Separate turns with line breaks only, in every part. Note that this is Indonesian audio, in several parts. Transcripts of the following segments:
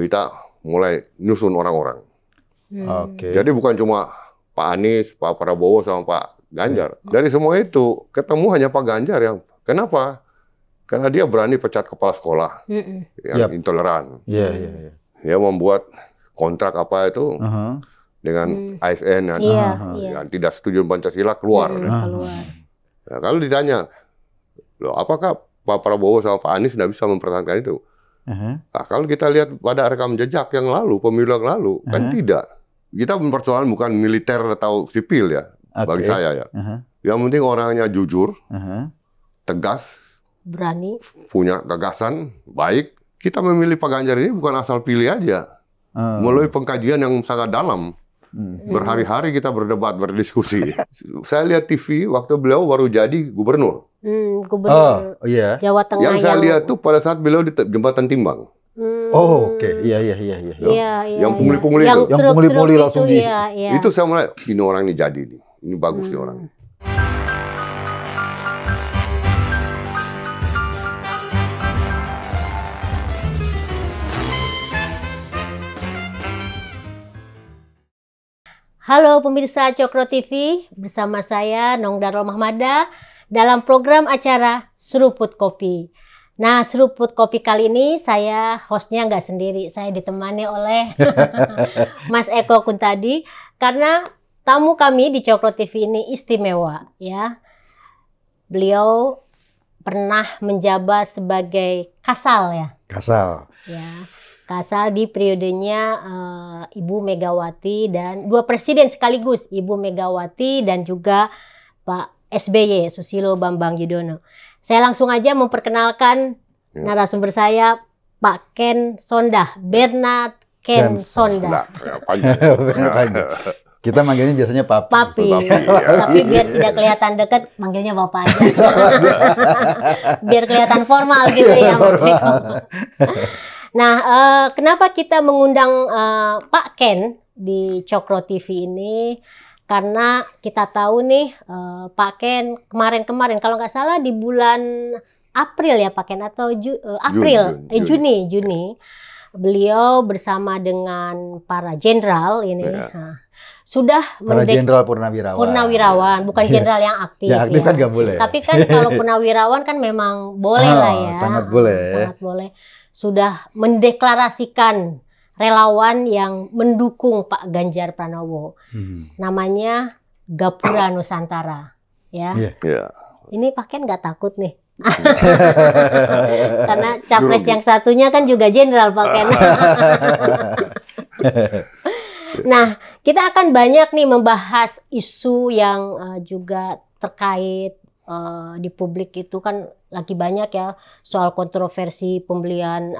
kita mulai nyusun orang-orang.
Oke.
Jadi bukan cuma Pak Anies, Pak Prabowo, sama Pak Ganjar. Dari semua itu, ketemu hanya Pak Ganjar yang, kenapa? Karena dia berani pecat kepala sekolah yang intoleran. Dia membuat kontrak apa itu dengan ASN yang tidak setuju Pancasila keluar. Nah, kalau ditanya, loh, apakah Pak Prabowo sama Pak Anies tidak bisa mempertahankan itu? Nah, kalau kita lihat pada rekam jejak yang lalu, pemilu yang lalu, kan tidak. Kita mempersoalkan bukan militer atau sipil ya, bagi saya ya. Yang penting orangnya jujur, tegas,
berani,
punya gagasan, baik. Kita memilih Pak Ganjar ini bukan asal pilih aja. Melalui pengkajian yang sangat dalam. Berhari-hari kita berdebat, berdiskusi. Saya lihat TV waktu beliau baru jadi gubernur.
Gubernur Jawa Tengah.
Yang saya lihat tuh pada saat beliau di jembatan Timbang.
Yang
pungli-pungli itu.
Yang pungli-pungli langsung di.
Itu saya mulai, ini orang ini jadi nih. Ini bagus nih orang.
Halo pemirsa Cokro TV, bersama saya Nong Darul Mahmada dalam program acara Seruput Kopi. Nah, Seruput Kopi kali ini saya hostnya nggak sendiri, saya ditemani oleh Mas Eko Kuntadi, karena tamu kami di Cokro TV ini istimewa ya. Beliau pernah menjabat sebagai Kasal ya.
Kasal.
Ya. Kasal di periodenya Ibu Megawati dan dua presiden sekaligus, Ibu Megawati dan juga Pak SBY, Susilo Bambang Yudhoyono. Saya langsung aja memperkenalkan narasumber saya, Pak Ken Sondah, Bernard Ken Sondah.
Kita manggilnya biasanya Papi.
Papi. Tapi biar tidak kelihatan dekat, manggilnya Bapak aja. Biar kelihatan formal gitu ya Mas Eko. Nah, kenapa kita mengundang Pak Ken di Cokro TV ini? Karena kita tahu nih Pak Ken kemarin-kemarin, kalau nggak salah di bulan April ya Pak Ken, atau Juni, beliau bersama dengan para jenderal ini sudah
para jenderal purnawirawan,
bukan jenderal yang aktif.
Yang aktif kan nggak boleh.
Tapi kan kalau purnawirawan kan memang boleh lah ya.
Sangat boleh.
Sangat boleh. Sudah mendeklarasikan relawan yang mendukung Pak Ganjar Pranowo. Namanya Gapura Nusantara. Ya. Ini Pak Ken nggak takut nih? Karena capres yang satunya kan juga jenderal Pak Ken. Nah, kita akan banyak nih membahas isu yang juga terkait di publik itu kan lagi banyak ya, soal kontroversi pembelian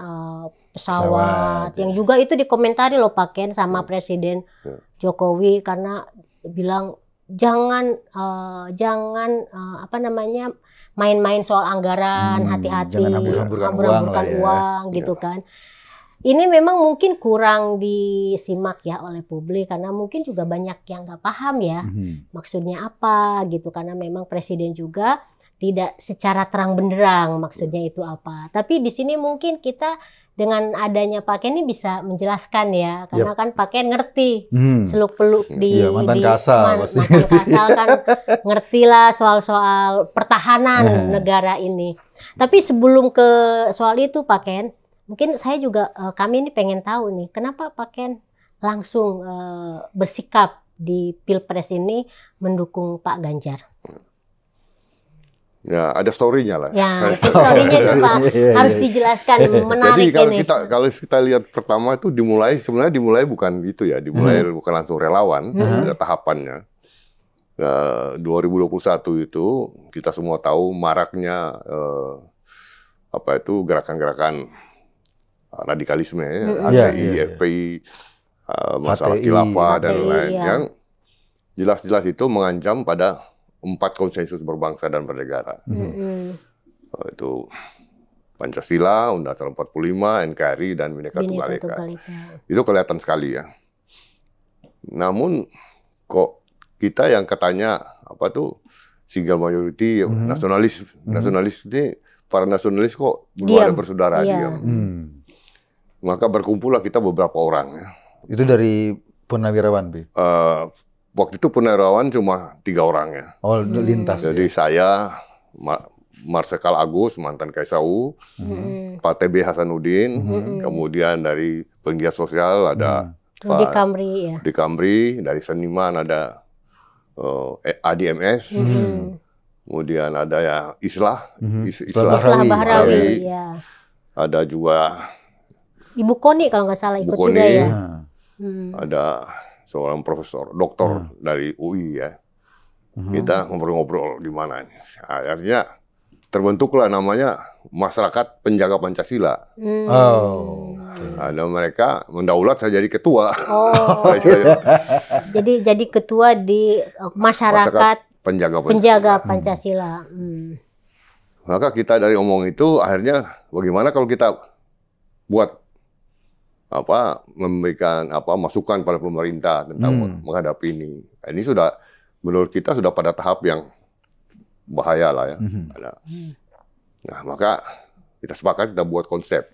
pesawat yang juga itu dikomentari loh Pak Ken sama Presiden Jokowi, karena bilang jangan main-main soal anggaran, hati-hati, hambur-hamburkan uang gitu kan. Ini memang mungkin kurang disimak ya oleh publik, karena mungkin juga banyak yang nggak paham ya maksudnya apa gitu, karena memang Presiden juga tidak secara terang benderang maksudnya itu apa. Tapi di sini mungkin kita dengan adanya Pak Ken ini bisa menjelaskan ya, karena kan Pak Ken ngerti seluk-beluk di
mantan Kasal
kan ngerti lah soal-soal pertahanan negara ini. Tapi sebelum ke soal itu Pak Ken, mungkin saya juga, kami ini pengen tahu nih, kenapa Pak Ken langsung bersikap di Pilpres ini mendukung Pak Ganjar?
Ya, ada story-nya lah.
Ya, story-nya itu Pak, harus dijelaskan, menarik.
Jadi kalau kita lihat pertama itu sebenarnya dimulai bukan itu ya, bukan langsung relawan, ada tahapannya. 2021 itu kita semua tahu maraknya gerakan-gerakan radikalisme ya, HTI, FPI, masalah khilafah dan lain yang jelas-jelas itu mengancam pada 4 konsensus berbangsa dan bernegara. Itu Pancasila, Undang-Undang 45, NKRI dan Bhinneka Tunggal Ika. Itu kelihatan sekali ya. Namun kok kita yang katanya single majority, nasionalis ini, para nasionalis kok belum ada bersaudara diam. Maka berkumpullah kita beberapa orang. Ya.
Itu dari Purnawirawan, Bi?
Waktu itu Purnawirawan cuma 3 orang ya.
Oh, lintas.
Jadi
ya?
saya, Marsikal Agus, mantan KSAU, Pak TB Hasanuddin, kemudian dari penggiat sosial ada
Rudi Kamri, ya.
Rudi Kamri, dari seniman ada Adi MS, kemudian ada ya Islah
Bahrawi, ya.
Ada juga
Ibu Koni kalau nggak salah ikut
Koni,
juga ya.
ada seorang profesor, doktor dari UI ya. Kita ngobrol-ngobrol di mana ini. Akhirnya terbentuklah namanya Masyarakat Penjaga Pancasila. Ada mereka mendaulat saya jadi ketua.
Jadi ketua di Masyarakat Penjaga Pancasila.
Maka kita dari omong itu akhirnya bagaimana kalau kita buat memberikan masukan pada pemerintah tentang menghadapi ini. Ini sudah menurut kita sudah pada tahap yang bahaya lah ya. Nah, maka kita sepakat kita buat konsep.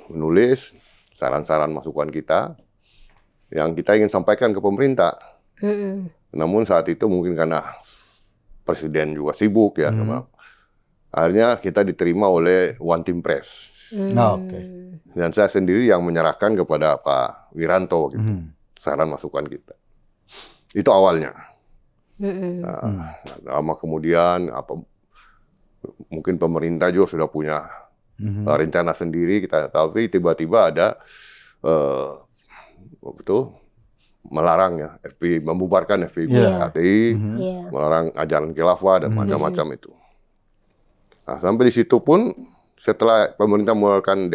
Menulis saran-saran masukan kita yang kita ingin sampaikan ke pemerintah. Namun saat itu mungkin karena Presiden juga sibuk ya. Akhirnya kita diterima oleh One Team Press. Dan saya sendiri yang menyerahkan kepada Pak Wiranto gitu, saran masukan kita. Itu awalnya. Lama kemudian mungkin pemerintah juga sudah punya rencana sendiri, tapi tiba-tiba ada melarang ya FPI, membubarkan FPI HTI, melarang ajaran khilafah dan macam-macam itu. Nah, sampai di situ pun setelah pemerintah mengeluarkan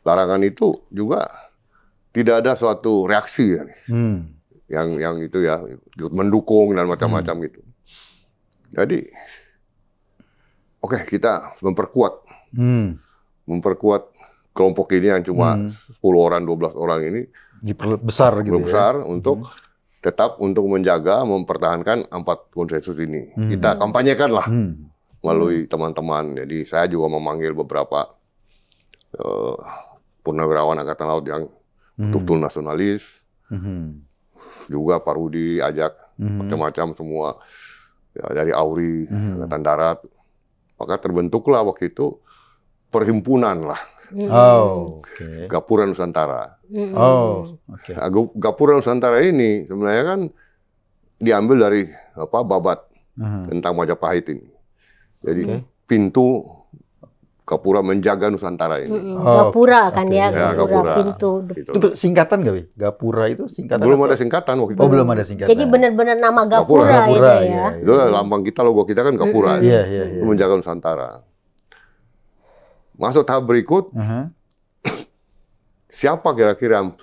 larangan itu juga tidak ada suatu reaksi ya. Yang itu ya mendukung dan macam-macam gitu. Jadi kita memperkuat kelompok ini yang cuma 10 orang, 12 orang ini
diperbesar gitu
besar untuk tetap untuk menjaga, mempertahankan 4 konsensus ini. Kita kampanyekan lah melalui teman-teman. Jadi saya juga memanggil beberapa purnawirawan Angkatan Laut yang betul-betul nasionalis. Juga Pak Rudi ajak macam-macam semua ya, dari AURI, Angkatan Darat. Maka terbentuklah waktu itu perhimpunan lah. Gapura Nusantara. Gapura Nusantara ini sebenarnya kan diambil dari babat tentang Majapahit ini. Jadi pintu Gapura menjaga Nusantara ini.
Gapura kan ya, Gapura pintu.
Itu singkatan nggak, Wi? Gapura itu singkatan?
Belum ada singkatan waktu itu.
Oh, belum ada singkatan.
Jadi benar-benar nama Gapura itu ya.
Itu lambang kita, logo kita kan Gapura. Itu menjaga Nusantara. Masuk tahap berikut, siapa kira-kira yang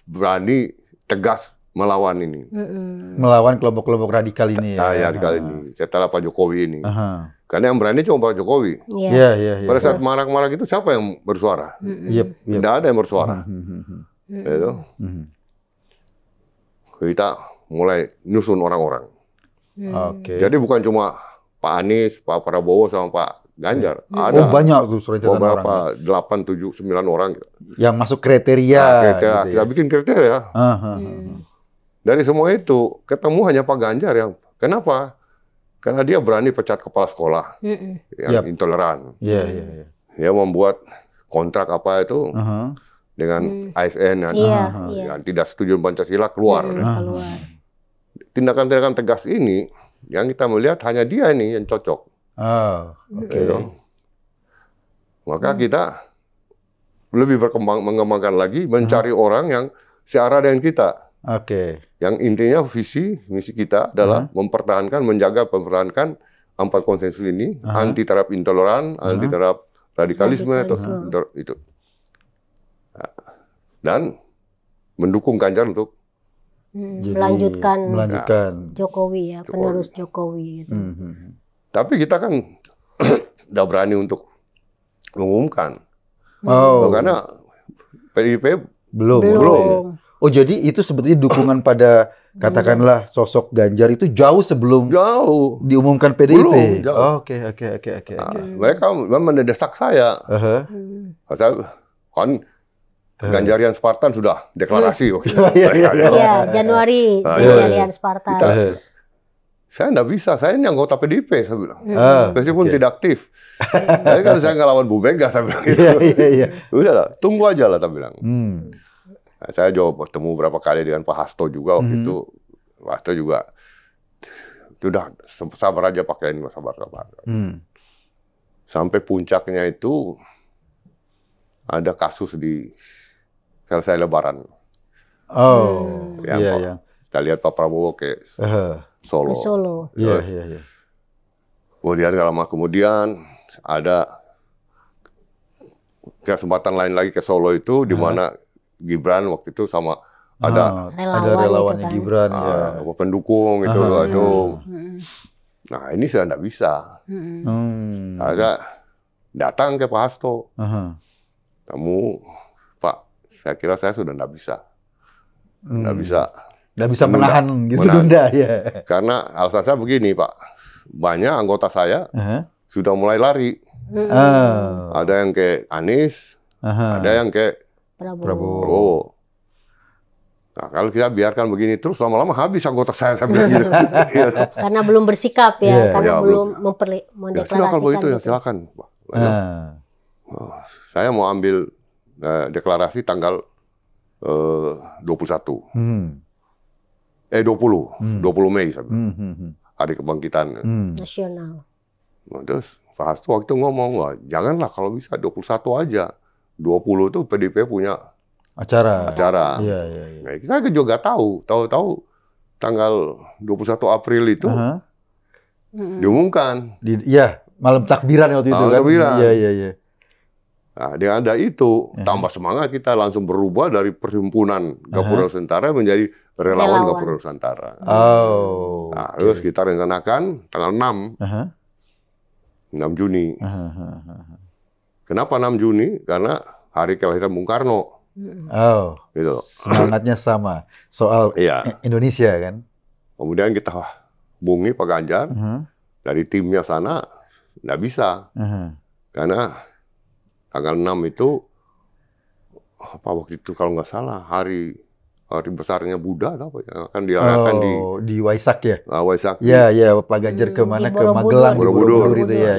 berani tegas melawan ini?
Melawan kelompok-kelompok radikal ini ya?
Radikal ini, setelah Pak Jokowi ini. Karena yang berani cuma Pak Jokowi. Pada saat marah-marah itu siapa yang bersuara? Tidak ada yang bersuara. Kita mulai nyusun orang-orang. Jadi bukan cuma Pak Anies, Pak Prabowo, sama Pak Ganjar. Ada
banyak tuh
beberapa 8, 7, 9 orang.
Yang masuk kriteria.
Gitu ya. Kita bikin kriteria. Dari semua itu, ketemu hanya Pak Ganjar yang. Kenapa? Karena dia berani pecat kepala sekolah yang intoleran. Dia membuat kontrak apa itu dengan ASN yang tidak setuju Pancasila keluar. Tindakan-tindakan tegas ini yang kita melihat hanya dia ini yang cocok. Maka kita lebih mengembangkan lagi, mencari orang yang searah dengan kita. Yang intinya visi misi kita adalah mempertahankan 4 konsensus ini, anti terhadap intoleran, anti terhadap radikalisme itu. Dan mendukung Ganjar untuk
melanjutkan Jokowi ya, penerus Jokowi gitu.
Tapi kita kan tidak berani untuk mengumumkan. Karena PDIP belum.
Oh, jadi itu sebetulnya dukungan pada katakanlah sosok Ganjar itu jauh sebelum diumumkan PDIP.
Belum, jauh.
Oke.
Mereka memang mendesak saya. Saya kan Ganjarian Spartan sudah deklarasi.
Iya, Januari Ganjarian Spartan.
Saya nggak bisa, saya ini anggota PDIP, saya bilang. Meskipun tidak aktif. Tapi kan saya nggak lawan Bu Mega, saya bilang gitu. Udah lah, tunggu aja lah, saya bilang. Nah, saya coba bertemu berapa kali dengan Pak Hasto juga waktu itu. Pak Hasto juga, sudah sabar aja pakai ini, sabar. Sampai puncaknya itu, ada kasus di selesai Lebaran. Kita lihat Pak Prabowo ke Solo.
Iya.
Kemudian lama kemudian ada kesempatan lain lagi ke Solo itu di mana Gibran waktu itu sama ada
relawannya kan? Gibran
pendukung itu. Nah, ini saya tidak bisa. Saya datang ke Pak Hasto. Kamu, Pak, saya kira saya sudah tidak bisa.
Nggak bisa menahan gitu Dunda ya.
Karena alasan saya begini, Pak. Banyak anggota saya sudah mulai lari. Ada yang ke Anies, ada yang ke Prabowo. Nah, kalau kita biarkan begini terus lama-lama habis anggota saya bilang gitu.
Karena belum bersikap ya, karena belum mendeklarasikan.
Ya, kalau begitu ya silakan, Pak. Saya mau ambil deklarasi tanggal 21. 20 Mei saya bilang. Hari kebangkitan
nasional.
Nah, terus Pak Hasto waktu itu ngomong, wah janganlah kalau bisa 21 aja. 20 itu PDIP punya acara.
Iya.
Nah, kita juga tahu tanggal 21 April itu diumumkan.
Malam takbiran waktu itu kan. Iya.
Nah, dengan ada itu, tambah semangat kita langsung berubah dari perhimpunan Gapura Nusantara menjadi relawan Gapura Nusantara. Nah, terus kita rencanakan tanggal 6 Juni. Kenapa 6 Juni? Karena hari kelahiran Bung Karno. Gitu.
Semangatnya sama soal Indonesia kan.
Kemudian kita hubungi Pak Ganjar dari timnya sana, nggak bisa. Karena tanggal 6 itu waktu itu kalau nggak salah hari besarnya Buddha yang akan dirayakan
di Waisak ya.
Waisak.
Iya, Pak Ganjar kemana? Ke Magelang,
Borobudur
itu ya.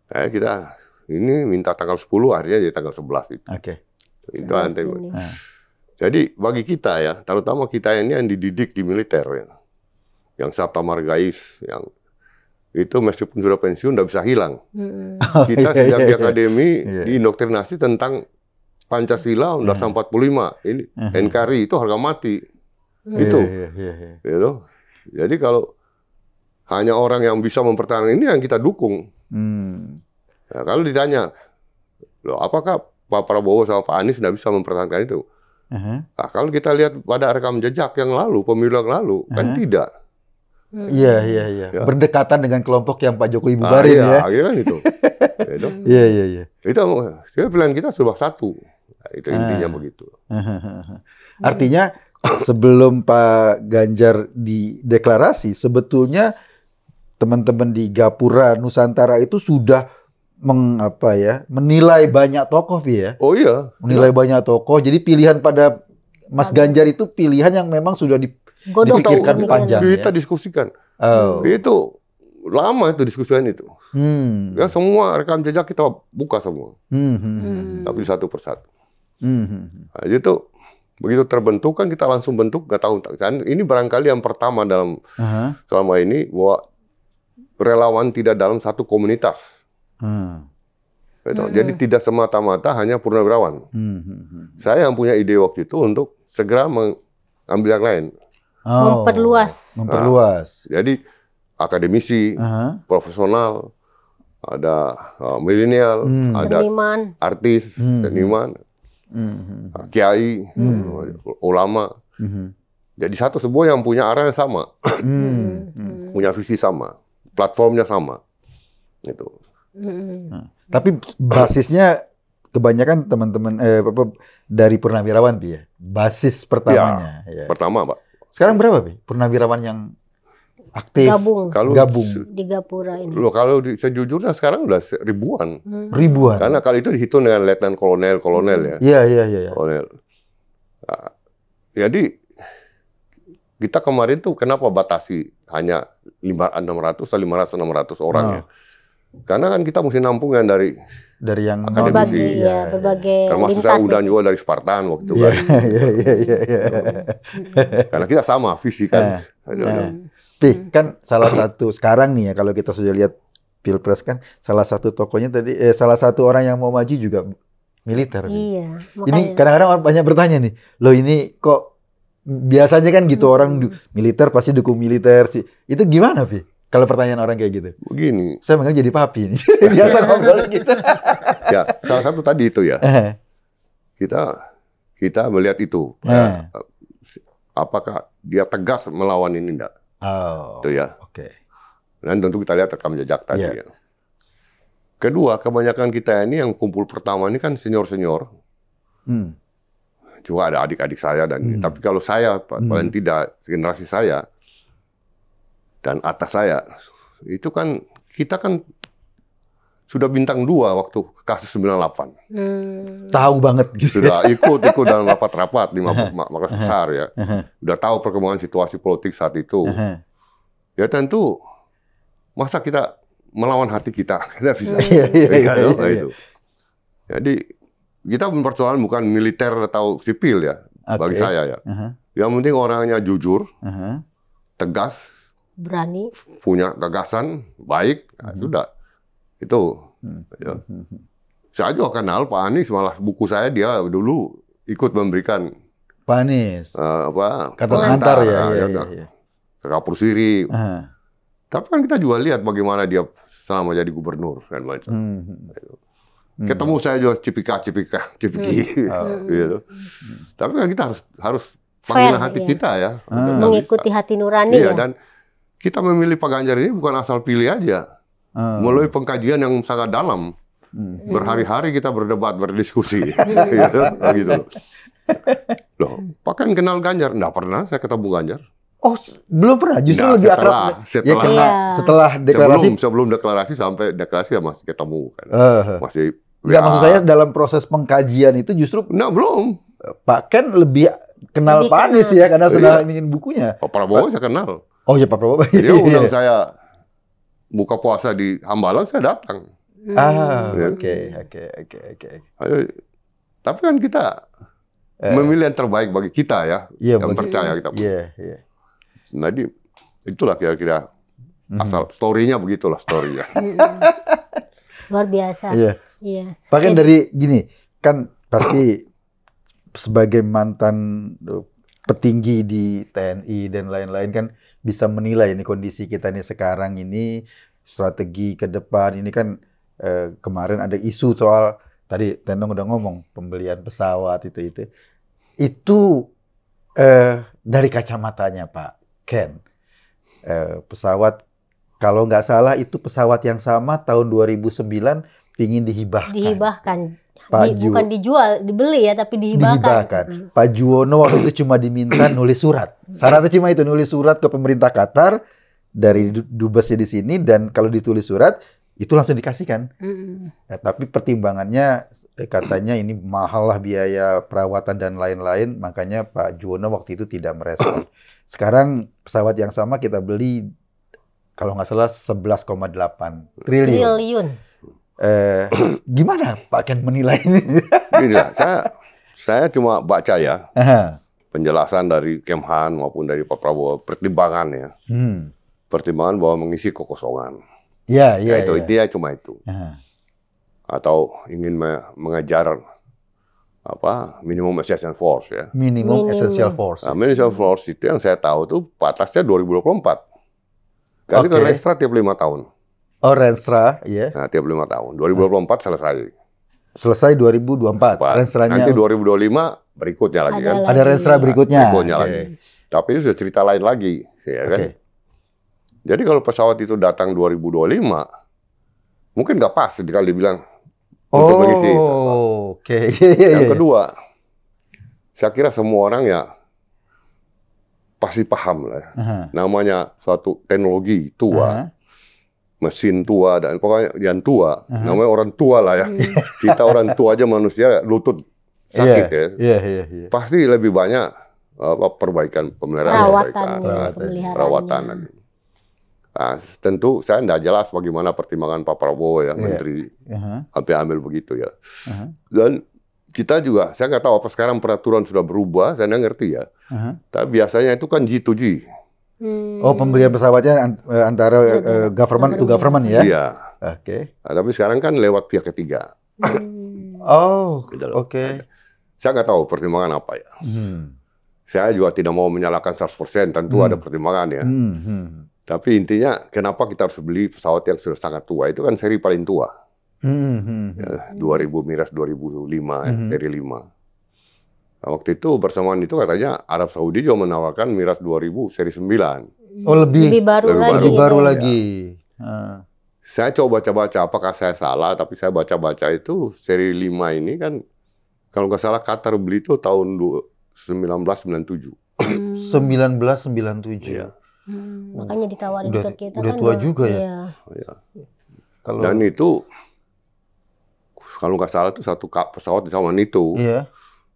Kita ini minta tanggal 10, akhirnya jadi tanggal 11 itu. Itu nanti. Jadi bagi kita ya, terutama kita ini yang dididik di militer ya, yang Sabta Margais, yang itu meskipun sudah pensiun tidak bisa hilang. Kita sejak di akademi diindoktrinasi tentang Pancasila Undang-Undang 45, ini NKRI itu harga mati. Gitu. Jadi kalau hanya orang yang bisa mempertahankan ini yang kita dukung. Nah, kalau ditanya, loh, apakah Pak Prabowo sama Pak Anies tidak bisa mempertahankan itu? Nah, kalau kita lihat pada rekam jejak yang lalu, pemilu yang lalu, kan tidak.
Iya. Berdekatan dengan kelompok yang Pak Jokowi bubarin ya.
Akhirnya kan itu.
Iya.
Itu pilihan kita sudah satu. Nah, itu intinya begitu.
Artinya sebelum Pak Ganjar dideklarasi, sebetulnya teman-teman di Gapura Nusantara itu sudah menilai banyak tokoh ya.
Oh iya.
Menilai banyak tokoh. Jadi pilihan pada Mas Ganjar itu pilihan yang memang sudah dipikirkan panjang.
Kita diskusikan. Itu lama itu diskusian itu. Ya semua rekam jejak kita buka semua. Tapi satu persatu. Nah, itu begitu terbentuk kan kita langsung bentuk, nggak tahu. Ini barangkali yang pertama dalam selama ini bahwa relawan tidak dalam satu komunitas. Jadi tidak semata-mata hanya purnawirawan. Saya yang punya ide waktu itu untuk segera mengambil yang lain.
Memperluas.
Jadi akademisi, profesional, ada milenial, ada
seniman,
artis, seniman, kiai, ulama. Jadi satu semua yang punya arah yang sama, punya visi sama, platformnya sama, gitu.
Tapi basisnya kebanyakan teman-teman dari purnawirawan, Pi, ya? Basis pertamanya.
Ya, pertama, Pak.
Sekarang berapa, Pi? Purnawirawan yang aktif gabung
di Gapura ini.
Loh, kalau sejujurnya sekarang udah ribuan.
Ribuan.
Karena kali itu dihitung dengan letnan kolonel ya.
Iya.
Kolonel. Nah, jadi kita kemarin tuh kenapa batasi hanya 500 orang ya? Karena kan kita mesti nampung yang dari
yang
akademisi,
berbagai
termasuk saya udah juga dari Spartan waktu itu kan. Karena kita sama visi kan.
Pi, kan salah satu sekarang nih ya, kalau kita sudah lihat Pilpres kan, salah satu tokohnya tadi, salah satu orang yang mau maju juga militer.
Iya.
Ini kadang-kadang banyak bertanya nih, loh ini kok biasanya kan gitu orang militer pasti dukung militer sih. Itu gimana, Pi? Kalau pertanyaan orang kayak gitu.
Begini.
Saya manggil jadi papi nih. Biasa ngobrol gitu.
Ya, salah satu tadi itu ya. Kita melihat itu. Apakah dia tegas melawan ini enggak? Itu ya.
Oke.
Dan tentu kita lihat rekam jejak tadi ya. Kedua, kebanyakan kita ini yang kumpul pertama ini kan senior-senior. Juga ada adik-adik saya tapi kalau saya paling tidak generasi saya dan atas saya itu kan kita kan sudah bintang 2 waktu kasus 98.
Tahu banget gitu.
Sudah ikut dalam rapat-rapat di markas besar ya. Udah tahu perkembangan situasi politik saat itu. Ya tentu masa kita melawan hati kita? Tidak bisa. Itu. Jadi kita mempersoalkan bukan militer atau sipil ya bagi saya ya. Yang penting orangnya jujur, tegas,
berani,
punya gagasan baik, sudah. Itu. Ya. Saya juga kenal Pak Anies, malah buku saya dia dulu ikut memberikan
Pak Anies kata pengantar ya.
Ke Kapur Siri. Tapi kan kita juga lihat bagaimana dia selama jadi gubernur dan macam. Ketemu saya juga cipiki. Gitu. Tapi kan kita harus panggil hati kita ya.
Mengikuti hati nurani ya.
Dan kita memilih Pak Ganjar ini bukan asal pilih aja. Melalui pengkajian yang sangat dalam. Berhari-hari kita berdebat, berdiskusi. Gitu. Loh, Pak kan kenal Ganjar? Nggak pernah saya ketemu Ganjar.
Oh, belum pernah. Justru lebih akrab. Setelah deklarasi.
Sebelum deklarasi sampai deklarasi ya masih ketemu kan. Masih.
Enggak, maksud saya dalam proses pengkajian itu justru.
Belum.
Pak Ken lebih kenal Pak Anies ya karena sudah ingin bukunya.
Pak Prabowo saya kenal.
Oh ya, Pak Prabowo.
Dia undang saya buka puasa di Hambalang, saya datang.
Oke.
Tapi kan kita memilih yang terbaik bagi kita ya, yang percaya kita. Jadi itulah kira-kira asal story-nya begitulah story-nya.
Luar biasa. Iya.
Bahkan dari gini, kan pasti sebagai mantan petinggi di TNI dan lain-lain kan bisa menilai ini kondisi kita nih sekarang ini, strategi ke depan ini kan kemarin ada isu soal tadi Tenong udah ngomong pembelian pesawat itu dari kacamatanya Pak Ken, pesawat kalau nggak salah itu pesawat yang sama tahun 2009 ingin dihibahkan.
Bukan dijual, dibeli ya, tapi dihibahkan.
Pak Juwono waktu itu cuma diminta nulis surat. Syaratnya cuma itu, nulis surat ke pemerintah Qatar dari dubesnya di sini, dan kalau ditulis surat itu langsung dikasihkan. Tapi pertimbangannya katanya ini mahal lah biaya perawatan dan lain-lain, makanya Pak Juwono waktu itu tidak merespon. Sekarang pesawat yang sama kita beli kalau nggak salah 11,8 triliun. Gimana Pak Ken menilai ini?
Gila, saya cuma baca ya penjelasan dari Kemhan maupun dari Pak Prabowo, pertimbangannya. Pertimbangan bahwa mengisi kekosongan. Itu dia cuma itu. Atau ingin mengejar minimum essential force ya.
Minimum essential force.
Minimum force itu yang saya tahu tuh batasnya 2024. Kali ke Renstra tiap 5 tahun.
Oh, Renstra, iya.
Nah, tiap 5 tahun. 2024 selesai.
Selesai 2024. Renstranya
nanti 2025 berikutnya lagi kan.
Ada Renstra berikutnya.
Lagi. Tapi itu sudah cerita lain lagi, ya kan. Jadi kalau pesawat itu datang 2025, mungkin nggak pas kalau dibilang untuk mengisi.
Oke.
Yang kedua, saya kira semua orang ya pasti paham lah. Namanya suatu teknologi tua, mesin tua, dan pokoknya yang tua, namanya orang tua lah ya. Kita orang tua aja manusia lutut sakit Pasti lebih banyak perbaikan pemeliharaan, perawatan. Nah, tentu saya tidak jelas bagaimana pertimbangan Pak Prabowo ya, Menteri sampai ambil begitu ya. Dan kita juga, saya nggak tahu apa sekarang peraturan sudah berubah, saya nggak ngerti ya. Tapi biasanya itu kan G2G.
Oh, pembelian pesawatnya antara government to government ya?
Iya.
Oke.
Nah, tapi sekarang kan lewat pihak ketiga.
Oh, oke.
Saya nggak tahu pertimbangan apa ya. Saya juga tidak mau menyalahkan 100%, tentu ada pertimbangan ya. Tapi intinya, kenapa kita harus beli pesawat yang sudah sangat tua? Itu kan seri paling tua. 2000 Miras 2005, seri 5. Nah, waktu itu bersamaan itu katanya Arab Saudi juga menawarkan Miras 2000 seri 9.
Oh, lebih baru lagi.
Ya. Saya coba baca-baca, apakah saya salah? Tapi saya baca-baca itu seri 5 ini kan, kalau nggak salah Qatar beli itu tahun 1997.
1997.
Ya.
Makanya ditawarin ke kita
udah
kan
tua juga ya.
Dan itu kalau nggak salah itu satu pesawat di zaman itu,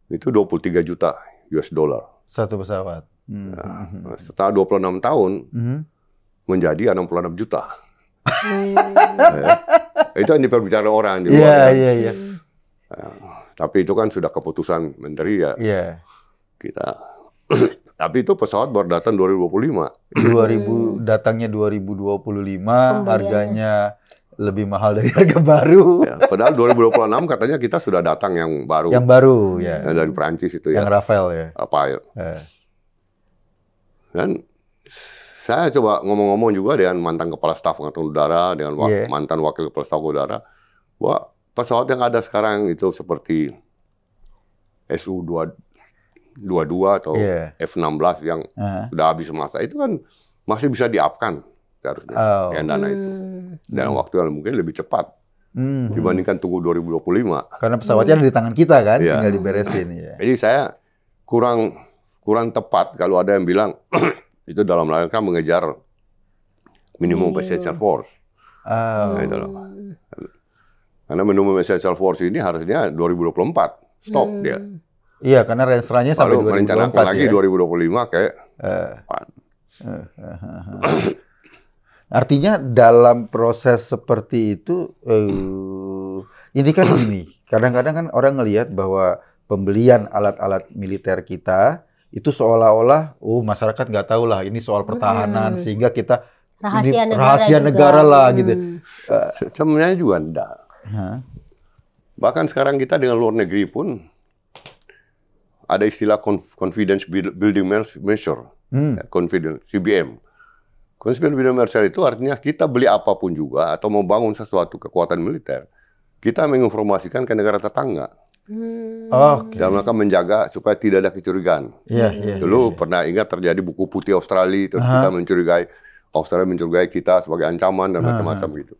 itu 23 juta US dollar.
Satu pesawat.
Setelah 26 tahun menjadi 66 juta. Itu yang diperbicara orang di luar.
Iya.
Tapi itu kan sudah keputusan menteri ya. Kita. Tapi itu pesawat baru datang 2025.
Datangnya 2025, harganya lebih mahal dari harga baru.
Ya, padahal 2026 katanya kita sudah datang yang baru.
Yang baru, ya.
Yang dari Perancis itu ya.
Yang Rafael ya.
Rafael. Dan saya coba ngomong-ngomong juga dengan mantan Kepala Staf Angkatan Udara, dengan mantan Wakil Kepala Staf Udara, bahwa pesawat yang ada sekarang itu seperti Su-22 atau F-16 yang sudah habis masa, itu kan masih bisa di-up-kan seharusnya dengan dana itu. Dalam waktu yang mungkin lebih cepat dibandingkan tunggu 2025.
Karena pesawatnya ada di tangan kita kan, tinggal diberesin.
Jadi saya kurang tepat kalau ada yang bilang itu dalam rangka mengejar minimum essential force. Gitu loh. Karena minimum essential force ini harusnya 2024 stop dia.
Iya, karena range-nya sampai 2024
merencanakan lagi 2025 kayak
artinya dalam proses seperti itu, ini kan gini, kadang-kadang kan orang ngelihat bahwa pembelian alat-alat militer kita itu seolah-olah, masyarakat nggak tahu lah, ini soal pertahanan, sehingga kita rahasia negara lah gitu.
Sebenarnya juga enggak. Bahkan sekarang kita dengan luar negeri pun ada istilah confidence building measure, confidence CBM. Confidence building measure itu artinya kita beli apapun juga atau membangun sesuatu kekuatan militer, kita menginformasikan ke negara tetangga. Dalam rangka menjaga supaya tidak ada kecurigaan. Dulu pernah ingat terjadi buku putih Australia, terus kita Australia mencurigai kita sebagai ancaman dan macam-macam gitu.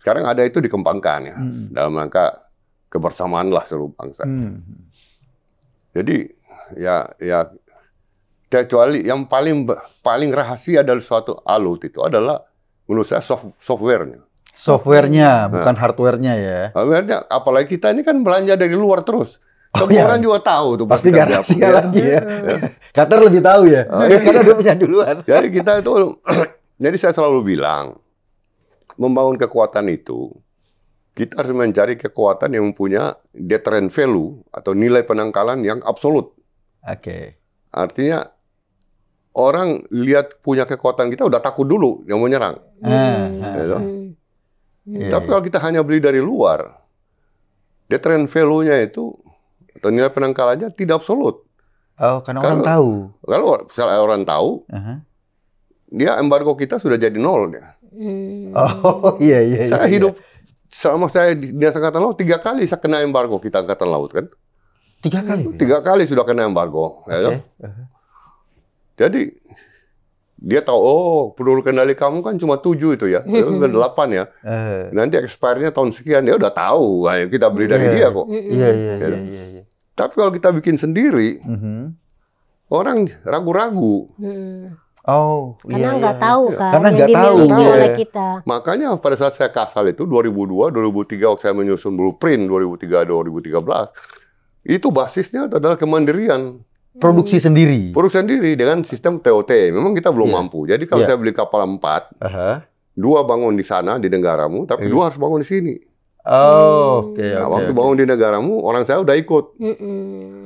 Sekarang ada itu dikembangkan ya, dalam rangka kebersamaan lah seluruh bangsa. Jadi ya kecuali yang paling rahasia dari suatu alut itu adalah menurut saya softwarenya.
Softwarenya, bukan hardwarenya ya.
Hardwarenya, apalagi kita ini kan belanja dari luar terus. Semua orang juga tahu tuh.
Pasti nggak rahasia lagi ya. Qatar lebih tahu ya, karena dia punya duluan.
Jadi kita itu, jadi saya selalu bilang, membangun kekuatan itu, kita harus mencari kekuatan yang punya deterrent value atau nilai penangkalan yang absolut. Artinya orang lihat punya kekuatan kita udah takut dulu yang mau nyerang. Tapi kalau kita hanya beli dari luar, deterrent value-nya itu atau nilai penangkalannya tidak absolut.
Karena orang tahu.
Kalau misalnya orang tahu, dia embargo kita sudah jadi nol.
Iya.
Saya hidup selama saya di Dinas Angkatan Laut 3 kali saya kena embargo kita Angkatan Laut kan.
3 kali?
3 kali sudah kena embargo. Jadi Dia tahu, oh peluru kendali kamu kan cuma 7 itu ya, udah 8 ya. Nanti expire-nya tahun sekian, dia udah tahu. Ayo kita beli dari dia kok.
Iya.
Tapi kalau kita bikin sendiri, orang ragu-ragu.
Karena nggak tahu kan,
karena
yang
nggak tahu
dimiliki oleh kita.
Makanya pada saat saya kasal itu 2002, 2003 waktu saya menyusun blueprint 2003, 2013, itu basisnya adalah kemandirian.
Produksi sendiri.
Produksi sendiri dengan sistem TOT. Memang kita belum mampu. Jadi kalau saya beli kapal 4, 2 bangun di sana di negaramu, tapi 2 harus bangun di sini. Waktu bangun di negaramu, orang saya udah ikut.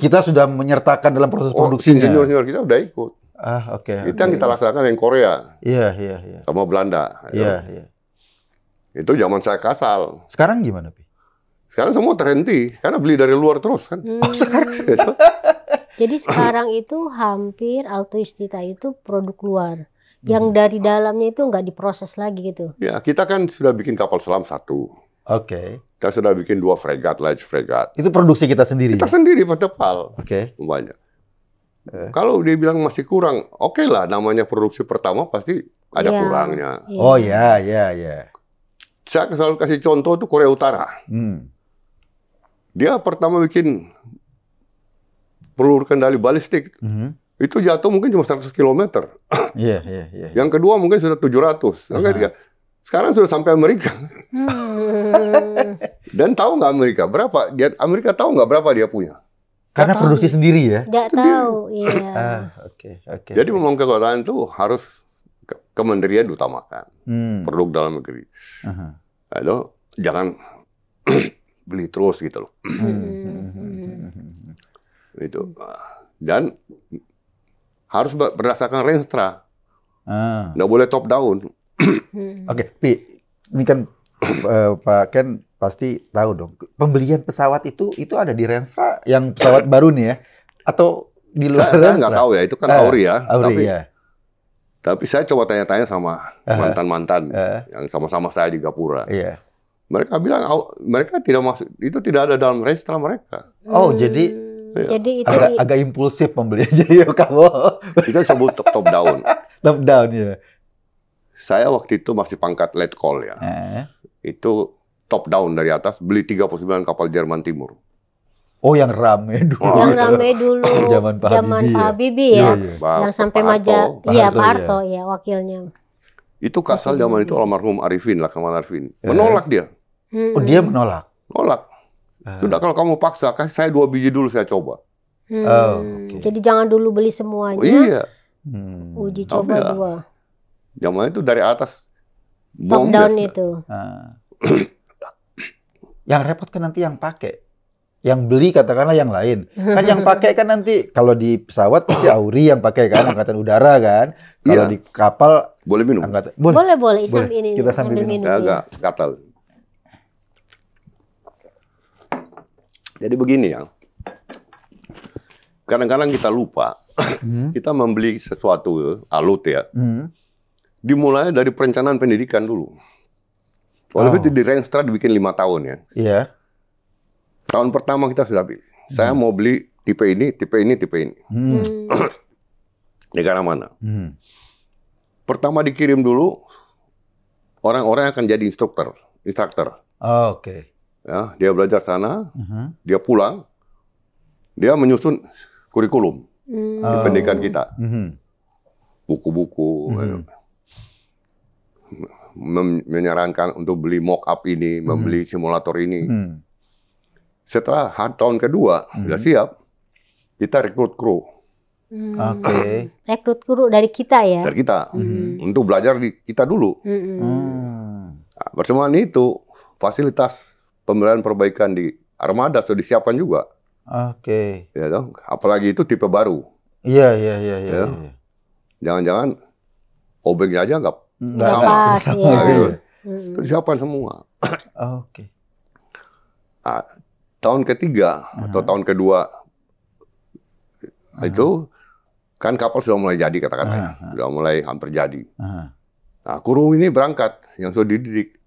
Kita sudah menyertakan dalam proses produksinya.
Insinyur kita udah ikut. Itu yang kita laksanakan yang Korea.
Iya.
Sama Belanda.
Iya.
Itu zaman saya kasal.
Sekarang gimana, Pi?
Sekarang semua terhenti karena beli dari luar terus kan.
Sekarang.
Jadi sekarang itu hampir Altoistita itu produk luar. Yang dari dalamnya itu nggak diproses lagi gitu.
Ya, kita kan sudah bikin kapal selam 1. Kita sudah bikin 2 fregat, large fregat.
Itu produksi kita sendiri?
Kita sendiri, Pak Tepal. Banyak. Kalau dia bilang masih kurang, oke lah, namanya produksi pertama pasti ada kurangnya.
Oh ya.
Saya selalu kasih contoh itu Korea Utara. Dia pertama bikin peluru kendali balistik. Itu jatuh mungkin cuma 100 km.
Iya.
Yang kedua mungkin sudah 700. Yang ketiga, sekarang sudah sampai Amerika. Dan tahu nggak Amerika berapa? Amerika tahu nggak berapa dia punya?
Karena produksi sendiri ya?
Nggak tahu, iya.
Oke.
Jadi memang kekuatan itu harus kementerian diutamakan. Produk dalam negeri. Lalu jangan beli terus gitu loh. Itu. Dan harus berdasarkan renstra. Nggak boleh top down.
Pi, ini kan Pak Ken pasti tahu dong. Pembelian pesawat itu ada di Renstra yang pesawat baru nih ya? Atau di luar Renstra?
Saya nggak tahu ya, itu kan Auri ya.
Auri,
tapi saya coba tanya-tanya sama mantan-mantan yang sama-sama saya di Gapura. Mereka bilang mereka tidak masuk, itu tidak ada dalam Renstra mereka.
Jadi
itu
agak impulsif pembelian jadi kamu.
Itu sebut top down.
Top down ya.
Saya waktu itu masih pangkat letkol ya. Itu top down dari atas, beli 39 kapal Jerman Timur.
Oh, yang rame dulu.
Yang rame dulu.
Zaman Pak
Habibie ya. Yang sampai Pak Harto ya wakilnya.
Itu kasal zaman itu almarhum Arifin, Laksaman Arifin. Menolak dia.
Oh, dia menolak?
Menolak. Sudah kalau kamu paksa, kasih saya 2 biji dulu saya coba.
Jadi jangan dulu beli semuanya.
Iya.
Uji coba 2.
Zaman itu dari atas.
Top down itu.
Yang repot kan nanti yang pakai. Yang beli katakanlah yang lain. Kan yang pakai kan nanti kalau di pesawat pasti Auri yang pakai kan, angkatan udara kan. Kalau di kapal
boleh minum.
Boleh.
Kita sambil minum.
Agak gatal. Jadi begini ya. Kadang-kadang kita lupa. Kita membeli sesuatu alut ya. Dimulai dari perencanaan pendidikan dulu. Oleh itu di Renstra dibikin 5 tahun ya.
Iya.
Tahun pertama kita sudah pilih. Saya mau beli tipe ini, tipe ini, tipe ini. Negara mana? Pertama dikirim dulu orang-orang yang akan jadi instruktur. Ya, dia belajar sana, dia pulang, dia menyusun kurikulum di pendidikan kita. Buku-buku. Menyarankan untuk beli mock-up ini, membeli simulator ini. Setelah tahun kedua, sudah siap, kita rekrut kru.
Rekrut kru dari kita ya?
Dari kita. Untuk belajar di kita dulu. Nah, bersamaan itu, fasilitas pembelian perbaikan di armada sudah disiapkan juga. Ya, apalagi itu tipe baru.
Iya.
Jangan-jangan obengnya aja nggak
pas, ya.
Itu disiapkan semua. Tahun ketiga atau tahun kedua itu kan kapal sudah mulai jadi katakanlah, sudah mulai hampir jadi. Nah, kru ini berangkat yang sudah dididik.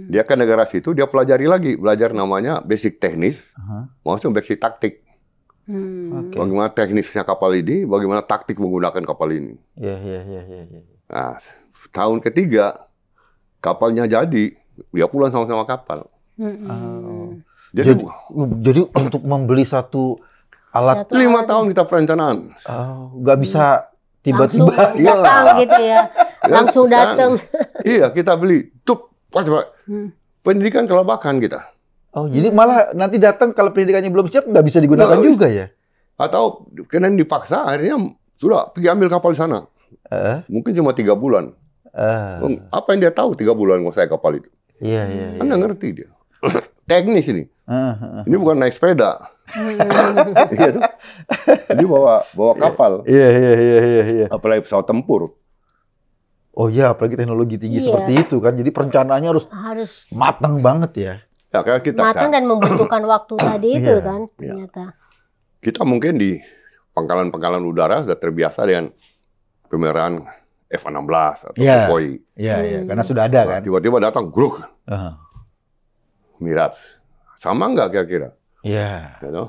Dia ke negara situ, dia pelajari lagi, belajar namanya basic teknis, maksudnya basic taktik.
Oke.
Bagaimana teknisnya kapal ini, bagaimana taktik menggunakan kapal ini.
Iya.
Nah, tahun ketiga kapalnya jadi, dia pulang sama-sama kapal.
Jadi untuk membeli satu alat
5 tahun kita perencanaan.
nggak bisa tiba-tiba
datang gitu ya. Langsung datang.
Iya, kita beli. Pendidikan kelabakan kita.
Oh, jadi malah nanti datang kalau pendidikannya belum siap nggak bisa digunakan juga ya?
Atau kena dipaksa, akhirnya sudah pergi ambil kapal di sana. Mungkin cuma 3 bulan. Apa yang dia tahu 3 bulan nguasai kapal itu?
Iya.
Anda ngerti dia. Teknis ini. Ini bukan naik sepeda. Iya tuh. Ini bawa kapal.
Iya.
Apalagi pesawat tempur.
Oh iya, apalagi teknologi tinggi seperti itu kan. Jadi perencanaannya harus matang banget ya.
Ya, kayak kita
matang dan membutuhkan waktu tadi itu kan ternyata.
Kita mungkin di pangkalan-pangkalan udara sudah terbiasa dengan pemeliharaan F-16 atau Sukhoi.
Iya, karena sudah ada kan.
Tiba-tiba datang gruk. Mirage. Sama nggak kira-kira?
Iya.
You know?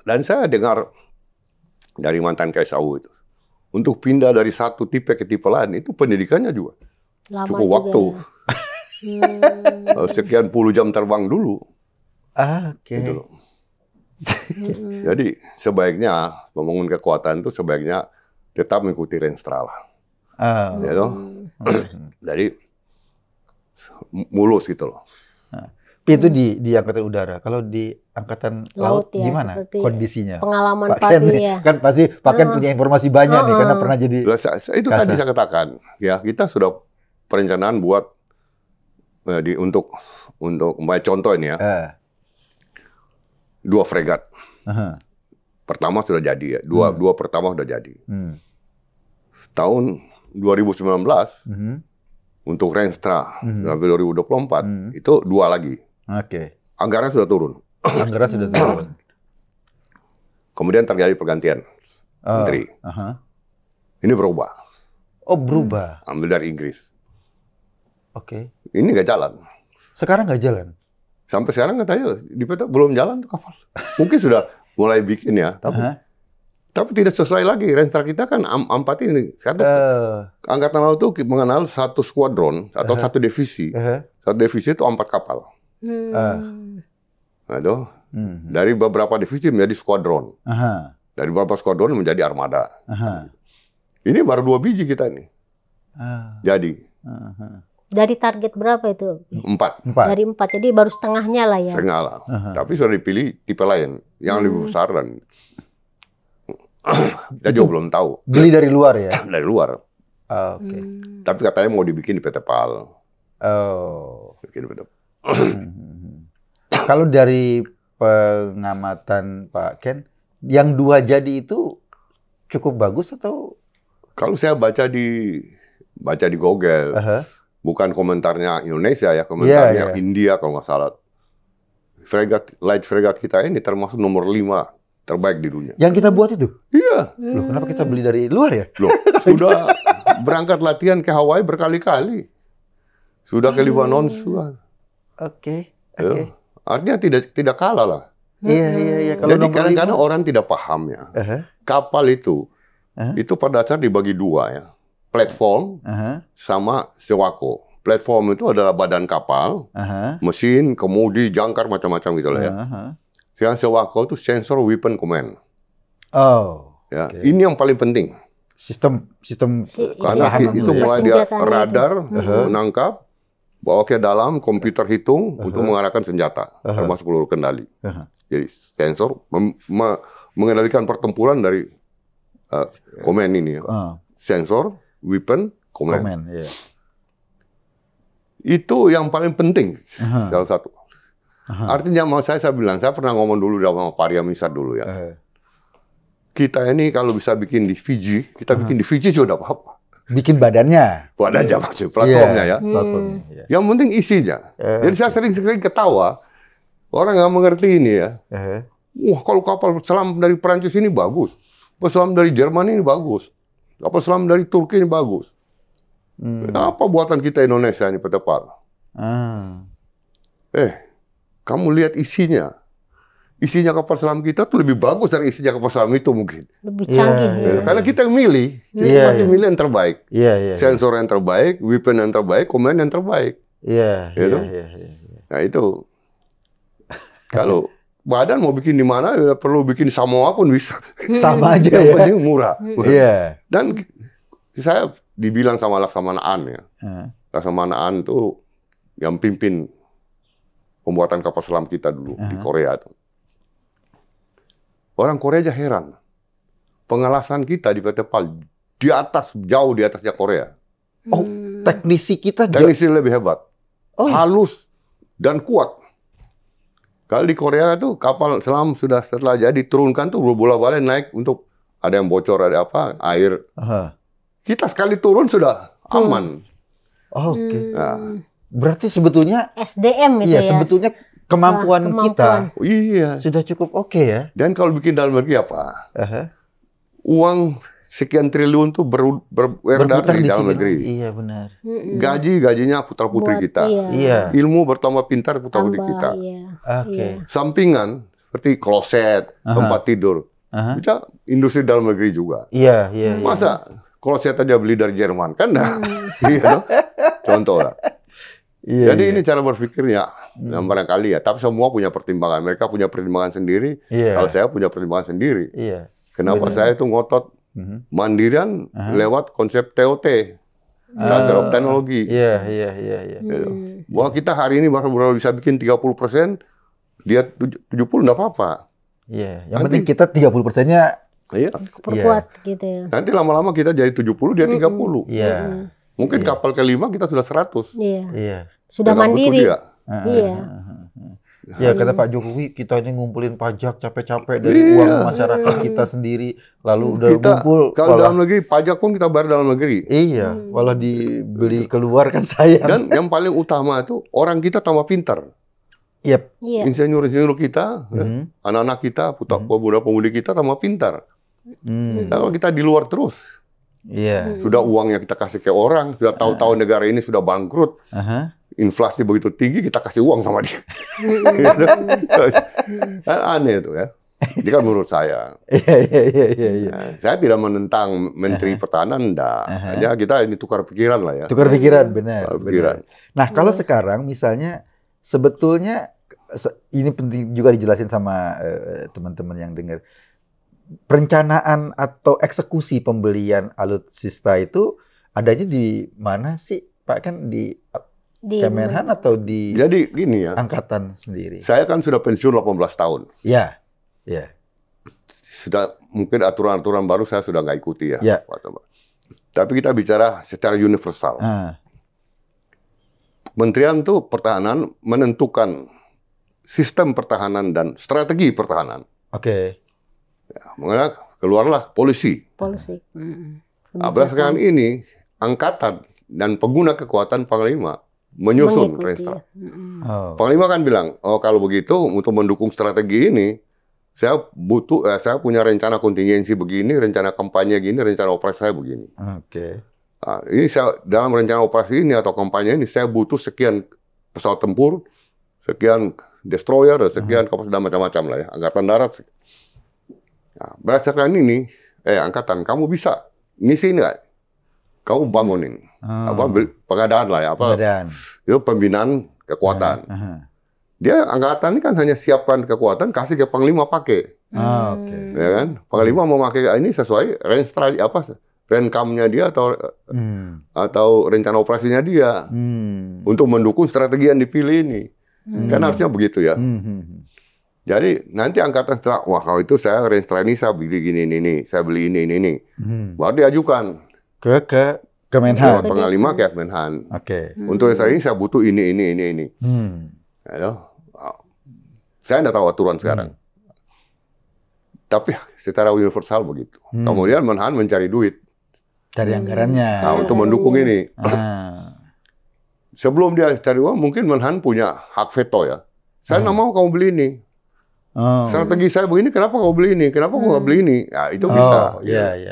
Dan saya dengar dari mantan KSAU itu, untuk pindah dari satu tipe ke tipe lain itu pendidikannya juga
Lama
cukup
juga
waktu. Sekian puluh jam terbang dulu.
Oke.
Gitu loh. Jadi sebaiknya membangun kekuatan itu sebaiknya tetap mengikuti Renstra lah. Ya toh? Jadi mulus gitu loh.
Itu di angkatan udara. Kalau di angkatan laut
ya,
gimana kondisinya?
Pengalaman
Pak Ken,
ya.
Kan pasti Pak Ken punya informasi banyak nih karena pernah jadi.
Itu tadi saya katakan, ya kita sudah perencanaan buat untuk contoh ini ya. 2 fregat. Pertama sudah jadi ya. Dua pertama sudah jadi. Tahun 2019 untuk Renstra sampai 2024 itu 2 lagi.
Oke.
Anggaran sudah turun. Kemudian terjadi pergantian menteri. Ini berubah.
Oh, berubah.
Ambil dari Inggris.
Oke.
Ini nggak jalan.
Sekarang nggak jalan?
Sampai sekarang katanya di peta belum jalan tuh kapal. Mungkin sudah mulai bikin ya, tapi tidak sesuai lagi. Renstra kita kan A4 ini. Angkatan Laut itu mengenal satu skuadron atau satu divisi. Satu divisi itu 4 kapal. Nah, dari beberapa divisi menjadi skuadron. Dari beberapa skuadron menjadi armada. Ini baru 2 biji kita nih. Jadi.
Dari target berapa itu?
4.
Dari 4, jadi baru setengahnya lah ya.
Setengah lah. Tapi sudah dipilih tipe lain yang lebih besar dan kita juga belum tahu.
Beli dari luar ya?
Dari luar.
Oke.
Tapi katanya mau dibikin di PT PAL. Bikin PT PAL.
Kalau dari pengamatan Pak Ken, yang 2 jadi itu cukup bagus atau? Kalau
saya baca di Google, bukan komentarnya Indonesia ya, komentarnya India kalau nggak salah. Light fregat kita ini termasuk nomor 5 terbaik di dunia.
Yang kita buat itu?
Iya.
Loh, kenapa kita beli dari luar ya?
Loh, sudah berangkat latihan ke Hawaii berkali-kali. Sudah ke Lebanon, sudah.
Oke.
Artinya tidak kalah lah.
Iya.
Jadi kadang-kadang orang tidak paham ya. Kapal itu pada dasar dibagi 2 ya. Platform sama sewako. Platform itu adalah badan kapal, mesin, kemudi, jangkar, macam-macam gitu lah ya. Yang sewako itu sensor weapon command. Ya, ini yang paling penting.
Sistem
karena itu mulai dia radar menangkap, bawa ke dalam komputer hitung untuk mengarahkan senjata, termasuk peluru kendali. Jadi sensor mengendalikan pertempuran dari command ini ya. Sensor, weapon, command. Itu yang paling penting, salah satu. Artinya mau saya bilang, saya pernah ngomong dulu sama Pak Misar dulu ya. Kita ini kalau bisa bikin di Fiji, kita bikin di Fiji sudah apa-apa.
Bikin badannya.
Badannya maksudnya, platformnya ya.
Platformnya.
Yang penting isinya. Jadi saya sering ketawa, orang nggak mengerti ini ya. Wah, kalau kapal selam dari Perancis ini bagus. Kapal selam dari Jerman ini bagus. Kapal selam dari Turki ini bagus. Apa buatan kita Indonesia ini PT PAL? Kamu lihat isinya. isinya kapal selam kita tuh lebih bagus dari isinya kapal selam itu mungkin.
Lebih canggih.
Karena kita yang milih, kita pasti milih yang terbaik. Sensor yang terbaik, weapon yang terbaik, command yang terbaik. Gitu. Nah itu, kalau badan mau bikin di mana, ya perlu bikin Samoa pun bisa.
Sama aja
yang penting murah. Dan saya dibilang sama Laksamanaan ya, Laksamanaan tuh yang pimpin pembuatan kapal selam kita dulu di Korea tuh. Orang Korea aja heran. Pengalasan kita di PT PAL di atas, jauh di atasnya Korea.
Oh, teknisi kita
teknisi lebih hebat. Halus dan kuat. Kalau di Korea itu kapal selam sudah setelah jadi turunkan tuh bola-balik naik untuk ada yang bocor, ada apa, air. Kita sekali turun sudah aman.
Nah, berarti sebetulnya
SDM itu ya.
Sebetulnya kemampuan kita sudah cukup ya.
Dan kalau bikin dalam negeri apa? Uang sekian triliun tuh beredar di dalam negeri.
Iya benar.
Gajinya putra-putri kita. Ilmu bertambah pintar putra-putri kita. Sampingan seperti kloset, tempat tidur. Bisa industri dalam negeri juga. Masa kloset aja beli dari Jerman kan? Contoh lah. Jadi ini cara berpikirnya. Yang barangkali ya, tapi semua punya pertimbangan. Mereka punya pertimbangan sendiri. Kalau saya punya pertimbangan sendiri. Kenapa saya itu ngotot mandirian lewat konsep TOT, Transfer of Technology. Bahwa kita hari ini baru bisa bikin 30%, dia 70 nggak apa-apa.
Yang penting kita 30%-nya
perkuat gitu ya.
Nanti lama-lama kita jadi 70, dia 30. Mungkin kapal kelima kita sudah 100.
Sudah mandiri.
Kata Pak Jokowi, kita ini ngumpulin pajak capek-capek dari uang masyarakat kita sendiri, lalu udah ngumpul.
Kalau dalam negeri, pajak pun kita bayar dalam negeri.
Malah dibeli keluar kan sayang.
Dan yang paling utama itu, orang kita tambah pintar. Insinyur-insinyur kita, anak-anak kita, pemuda-pemudi kita tambah pintar. Kalau kita di luar terus, sudah uangnya kita kasih ke orang, sudah tahu-tahu negara ini sudah bangkrut. Inflasi begitu tinggi, kita kasih uang sama dia. Aneh itu ya. Ini kan menurut saya. Saya tidak menentang Menteri Pertahanan, enggak. Hanya kita ini tukar pikiran lah ya.
Tukar pikiran, benar. Nah, kalau sekarang misalnya, sebetulnya, ini penting juga dijelasin sama teman-teman yang dengar. Perencanaan atau eksekusi pembelian alutsista itu adanya di mana sih, Pak? Kan di Kemenhan atau di
Jadi gini ya,
angkatan sendiri?
Saya kan sudah pensiun 18 tahun. Sudah mungkin aturan-aturan baru saya sudah nggak ikuti ya. Tapi kita bicara secara universal. Kementerian tuh pertahanan menentukan sistem pertahanan dan strategi pertahanan. Mengenai keluarlah polisi. Berdasarkan ini, angkatan dan pengguna kekuatan Panglima menyusun Renstra. Panglima kan bilang, kalau begitu untuk mendukung strategi ini, saya punya rencana kontingensi begini, rencana kampanye gini, rencana operasi saya begini. Nah, ini dalam rencana operasi ini atau kampanye ini saya butuh sekian pesawat tempur, sekian destroyer, sekian kapal selam macam-macam lah ya, angkatan darat. Nah, berdasarkan ini, angkatan kamu bisa ngisi nggak? Kamu bangunin pengadaan lah ya, itu pembinaan kekuatan. Dia angkatan ini kan hanya siapkan kekuatan, kasih ke Panglima pakai. Ya kan? Panglima mau pakai ini sesuai renkamnya dia atau rencana operasinya dia untuk mendukung strategi yang dipilih ini. Kan harusnya begitu ya. Jadi nanti angkatan setelah, kalau itu saya Renstra ini saya beli gini ini, saya beli ini. Baru diajukan
ke Kemenhan.
Panglima ke Kemenhan. Untuk saya ini saya butuh ini. Saya tidak tahu aturan sekarang. Tapi secara universal begitu. Kemudian Menhan mencari duit.
Cari anggarannya.
Untuk mendukung ini. Sebelum dia cari uang, mungkin Menhan punya hak veto ya. Saya nggak mau kamu beli ini. Strategi saya begini, kenapa kau beli ini? Kenapa kau nggak beli ini? Ya, itu bisa.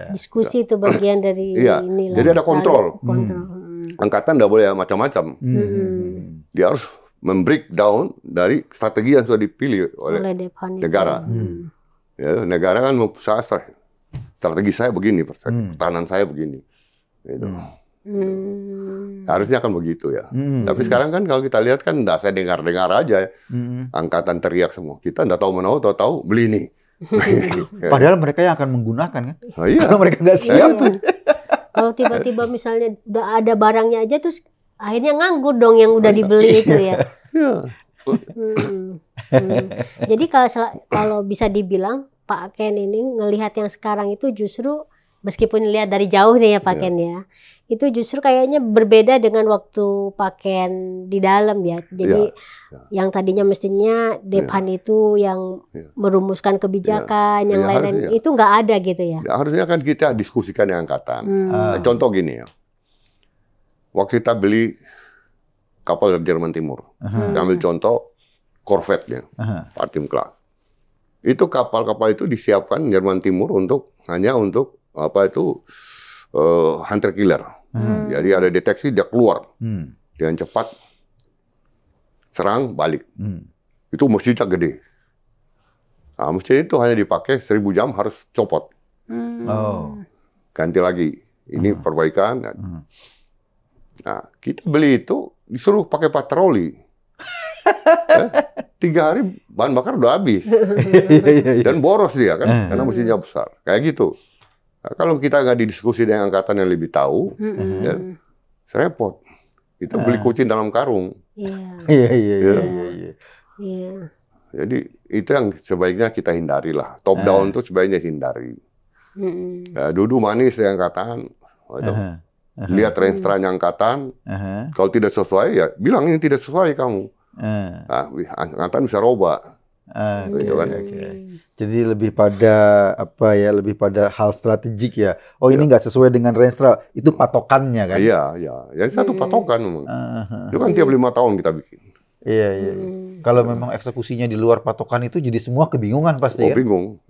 Diskusi itu bagian dari inilah.
Jadi ada kontrol. Angkatan nggak boleh macam-macam. Dia harus membreakdown dari strategi yang sudah dipilih oleh negara. Ya, negara kan strategi saya begini, pertahanan saya begini. Gitu. Harusnya kan begitu ya. Tapi sekarang kan kalau kita lihat kan saya dengar-dengar aja angkatan teriak semua. Kita nggak tahu mana tahu beli nih.
Padahal mereka yang akan menggunakan kan.
Oh, iya.
Kalau mereka nggak siap tuh.
Kalau tiba-tiba misalnya udah ada barangnya aja terus akhirnya nganggur dong yang udah dibeli itu ya. Jadi kalau bisa dibilang Pak Ken ini ngelihat yang sekarang itu justru meskipun lihat dari jauh nih ya Pak Ken ya, itu justru kayaknya berbeda dengan waktu Pak Ken di dalam ya. Jadi yang tadinya mestinya Dephan itu yang merumuskan kebijakan, yang lain-lain itu nggak ada gitu ya.
Harusnya kan kita diskusikan yang angkatan. Contoh gini ya, waktu kita beli kapal dari Jerman Timur, kita ambil contoh Corvette-nya, Partim Clark. Itu kapal-kapal itu disiapkan Jerman Timur hanya untuk hunter killer. Jadi ada deteksi dia keluar dengan cepat, serang balik. Itu mesinnya gede. Nah, mesin itu hanya dipakai 1000 jam harus copot. Ganti lagi. Ini perbaikan. Nah, kita beli itu disuruh pakai patroli. 3 hari bahan bakar udah habis. Dan boros dia kan, karena mesinnya besar. Kayak gitu. Nah, kalau kita nggak didiskusi dengan angkatan yang lebih tahu, ya, repot. Kita beli kucing dalam karung. Jadi itu yang sebaiknya kita hindari lah. Top down itu sebaiknya hindari. Ya, duduk manis dengan angkatan. Lihat range-nya angkatan. Kalau tidak sesuai ya bilang ini tidak sesuai kamu. Nah, angkatan bisa robah. Gitu kan.
Jadi lebih pada lebih pada hal strategik ya. Oh ini nggak sesuai dengan range itu patokannya kan?
Iya. Jadi satu patokan memang. Itu kan tiap 5 tahun kita bikin.
Iya. Kalau memang eksekusinya di luar patokan itu jadi semua kebingungan pasti ya?
Bingung.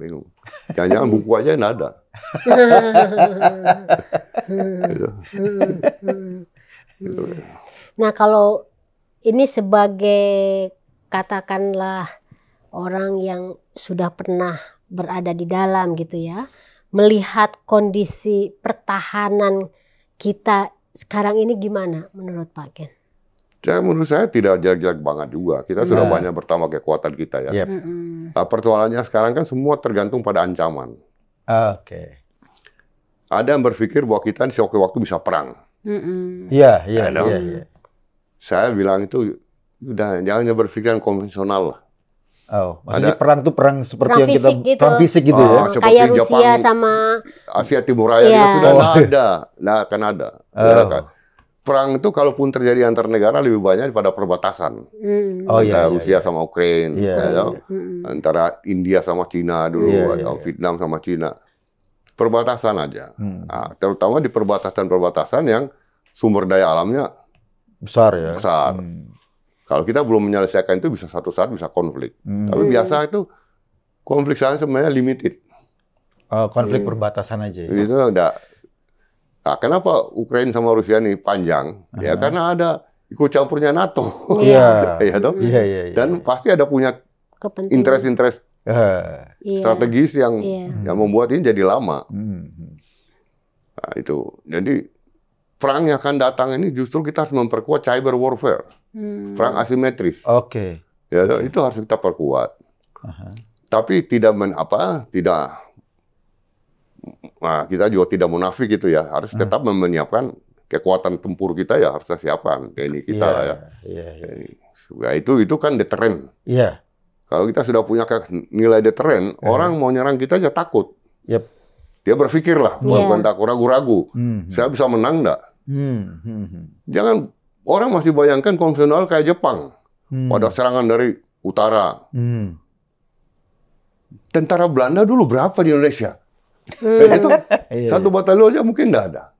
Jangan-jangan buku aja nggak ada.
Nah kalau ini sebagai katakanlah orang yang sudah pernah berada di dalam gitu ya, melihat kondisi pertahanan kita sekarang ini gimana menurut Pak Ken?
Menurut saya tidak jelek-jelek banget juga. Kita sudah banyak bertambah kekuatan kita ya. Persoalannya sekarang kan semua tergantung pada ancaman. Ada yang berpikir bahwa kita di suatu waktu bisa perang.
Iya.
Saya bilang itu udah jangan berpikiran konvensional lah.
Maksudnya perang itu perang seperti yang kita perang fisik gitu ya.
Kayak Rusia sama
Asia Timur Raya itu sudah akan ada. Perang itu kalaupun terjadi antar negara lebih banyak daripada perbatasan. Antara Rusia sama Ukraina, antara India sama Cina dulu, atau Vietnam sama Cina. Perbatasan aja. Nah, terutama di perbatasan-perbatasan yang sumber daya alamnya
besar ya.
Kalau kita belum menyelesaikan itu bisa satu saat bisa konflik. Tapi biasa itu konflik sana sebenarnya limited.
Konflik perbatasan aja ya.
Itu udah. Nah, kenapa Ukraina sama Rusia ini panjang? Ya karena ada ikut campurnya NATO.
Iya.
Dan pasti ada punya interest strategis yang membuat ini jadi lama. Nah, itu. Jadi perang yang akan datang ini justru kita harus memperkuat cyber warfare. Perang asimetris. Ya, itu harus kita perkuat. Tapi tidak nah, kita juga tidak munafik gitu ya. Harus tetap menyiapkan kekuatan tempur kita ya harus kita siapkan. TNI kita lah ya. Ya, itu kan deteren. Kalau kita sudah punya nilai deteren, orang mau nyerang kita aja takut. Dia berpikir lah, bukan takut, ragu-ragu. Saya bisa menang nggak? Jangan orang masih bayangkan konvensional kayak Jepang. Pada serangan dari utara. Tentara Belanda dulu berapa di Indonesia? Itu satu batalion aja mungkin nggak ada.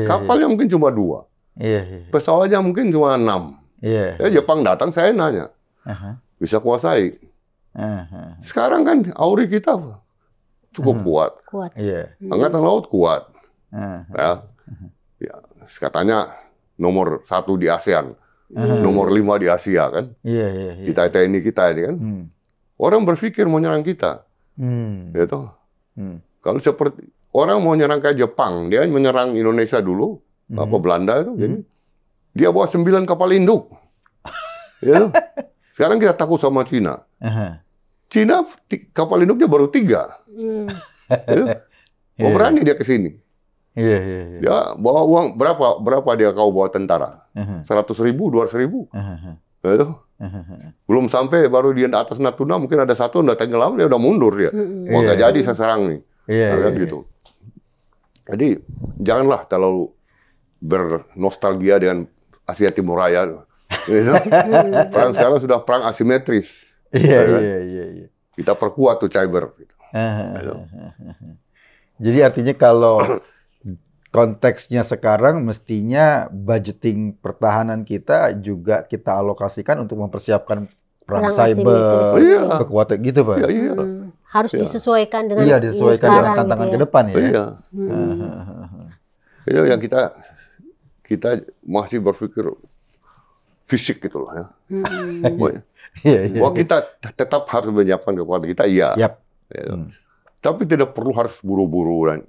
Kapalnya mungkin cuma 2. Pesawatnya mungkin cuma 6. Ya, Jepang datang saya nanya, bisa kuasai. Sekarang kan AURI kita cukup kuat. Angkatan Laut kuat. Ya, katanya nomor 1 di ASEAN. nomor 5 di Asia kan. Kita TNI kita ini kan. Orang berpikir mau nyerang kita. Gitu. Kalau seperti orang mau nyerang kayak Jepang, dia menyerang Indonesia dulu, apa Belanda itu, jadi dia bawa 9 kapal induk. Gitu. Sekarang kita takut sama Cina. Cina kapal induknya baru 3. Gitu. Mau berani dia ke sini. Dia bawa uang berapa dia kau bawa tentara? 100.000, 200.000. Gitu. Belum sampai baru dia di atas Natuna mungkin ada satu udah tenggelam dia udah mundur dia. Wah nggak jadi saya serang nih. Gitu. Jadi janganlah terlalu bernostalgia dengan Asia Timur Raya. Gitu. Perang sekarang sudah perang asimetris. Kita perkuat tuh cyber. Gitu.
Jadi artinya kalau konteksnya sekarang mestinya budgeting pertahanan kita juga kita alokasikan untuk mempersiapkan perang cyber, kekuatan gitu Pak.
Harus disesuaikan dengan
disesuaikan dengan tantangan ke depan ya.
Yang kita masih berpikir fisik gitu loh ya. Bahwa kita tetap harus menyiapkan kekuatan kita, tapi tidak perlu harus buru-buru dan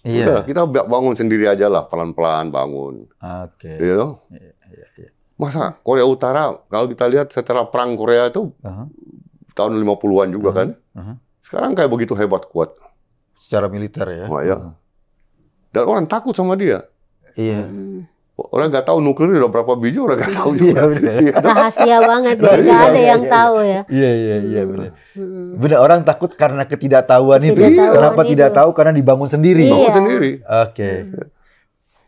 udah, kita bangun sendiri aja lah, pelan-pelan bangun. Gitu. Masa Korea Utara, kalau kita lihat setelah perang Korea itu tahun 50-an juga kan, sekarang kayak begitu hebat kuat.
Secara militer ya.
Dan orang takut sama dia. Orang nggak tahu nuklir udah berapa biji, orang nggak tahu juga.
Rahasia banget ya, nggak ada yang tahu ya.
Benar. Benar, orang takut karena ketidaktahuan itu. Kenapa tidak tahu? Karena dibangun sendiri.
Bangun sendiri.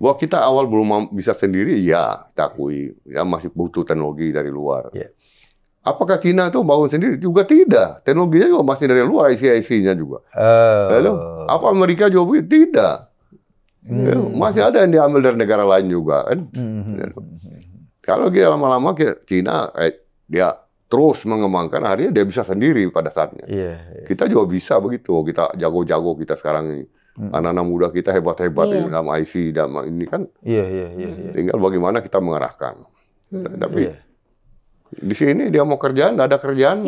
Bahwa kita awal belum bisa sendiri, kita akui. Ya masih butuh teknologi dari luar. Apakah Cina itu bangun sendiri? Juga tidak. Teknologinya juga masih dari luar, IC-nya juga. Apa Amerika juga begitu? Tidak. Masih ada yang diambil dari negara lain juga kan. Kalau dia lama-lama Cina dia terus mengembangkan, akhirnya dia bisa sendiri pada saatnya. Kita juga bisa begitu. Kita jago-jago kita sekarang ini. Anak-anak muda kita hebat-hebat dalam IC dalam ini kan. Tinggal bagaimana kita mengarahkan. Tapi di sini dia mau kerjaan, nggak ada kerjaan.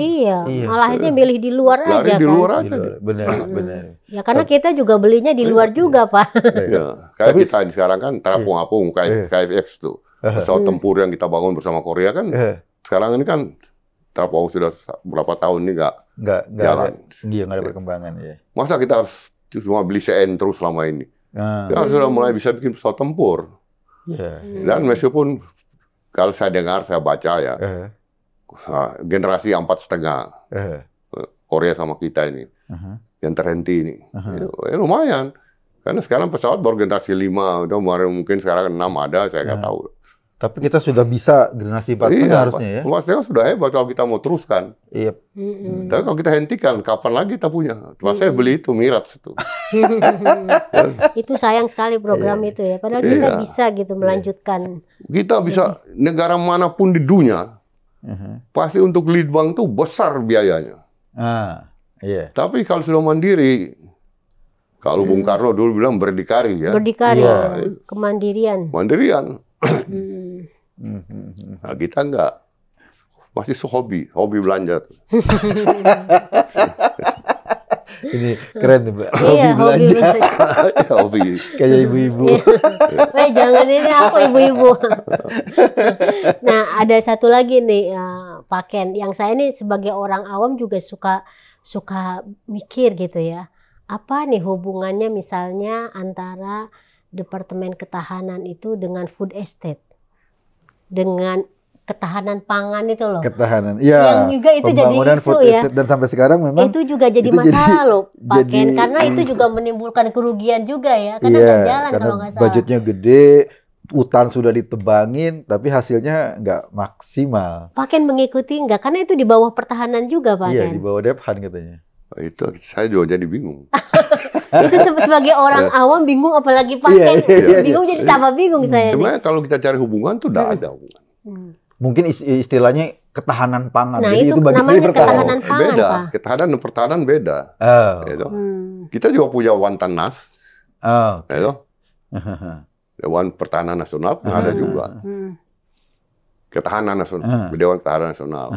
Malah ini milih di luar aja kan.
Di luar aja.
Benar.
Ya karena kita juga belinya di luar juga Pak.
Kayak kita sekarang kan terapung-apung KFX tuh. Pesawat tempur yang kita bangun bersama Korea kan. Sekarang ini kan terapung sudah berapa tahun ini nggak jalan.
Nggak ada perkembangan ya.
Masa kita harus cuma beli CN terus selama ini? Kita sudah mulai bisa bikin pesawat tempur. Dan meskipun kalau saya dengar, saya baca ya, generasi 4,5 Korea sama kita ini, yang terhenti ini, lumayan. Karena sekarang pesawat baru generasi 5, udah mungkin sekarang 6 ada, saya nggak tahu.
Tapi kita sudah bisa generasi 4,5 harusnya ya.
4,5 sudah hebat kalau kita mau teruskan. Tapi kalau kita hentikan, kapan lagi kita punya? Pas saya beli itu Mirage itu.
Itu sayang sekali program itu ya. Padahal kita bisa gitu melanjutkan.
Kita bisa negara manapun di dunia, pasti untuk lead bank itu besar biayanya. Tapi kalau sudah mandiri, kalau Bung Karno dulu bilang berdikari ya.
Berdikari, kemandirian.
Mandirian. Nah, kita enggak, masih hobi belanja.
Ini keren Mbak, hobi belanja.
Hobi.
Kayak ibu-ibu.
Jangan ini aku ibu-ibu. Nah, ada satu lagi nih Pak Ken, yang saya nih sebagai orang awam juga suka mikir gitu ya. Apa nih hubungannya misalnya antara Departemen Ketahanan itu dengan food estate, dengan ketahanan pangan itu loh.
Ketahanan, iya.
Yang juga itu jadi isu ya.
Dan sampai sekarang memang
itu juga jadi masalah loh, Pak Ken, karena itu juga menimbulkan kerugian juga ya, karena nggak jalan kalau nggak salah.
Budgetnya gede, hutan sudah ditebangin, tapi hasilnya nggak maksimal.
Pak Ken mengikuti nggak? Karena itu di bawah pertahanan juga Pak Ken.
Iya, di bawah Dephan katanya.
Itu saya juga jadi bingung.
Itu sebagai orang awam bingung, apalagi Pak Ken bingung, jadi tambah bingung saya.
Sebenarnya kalau kita cari hubungan tuh tidak ada hubungan.
Mungkin istilahnya ketahanan pangan.
Nah,
jadi
itu
bagian
namanya
dari
ketahanan pangan,
beda.
Pak.
Ketahanan dan pertahanan beda. Gitu. Kita juga punya Wantanas. Gitu. Dewan Pertahanan Nasional ada juga. Ketahanan Nasional, Dewan Ketahanan Nasional.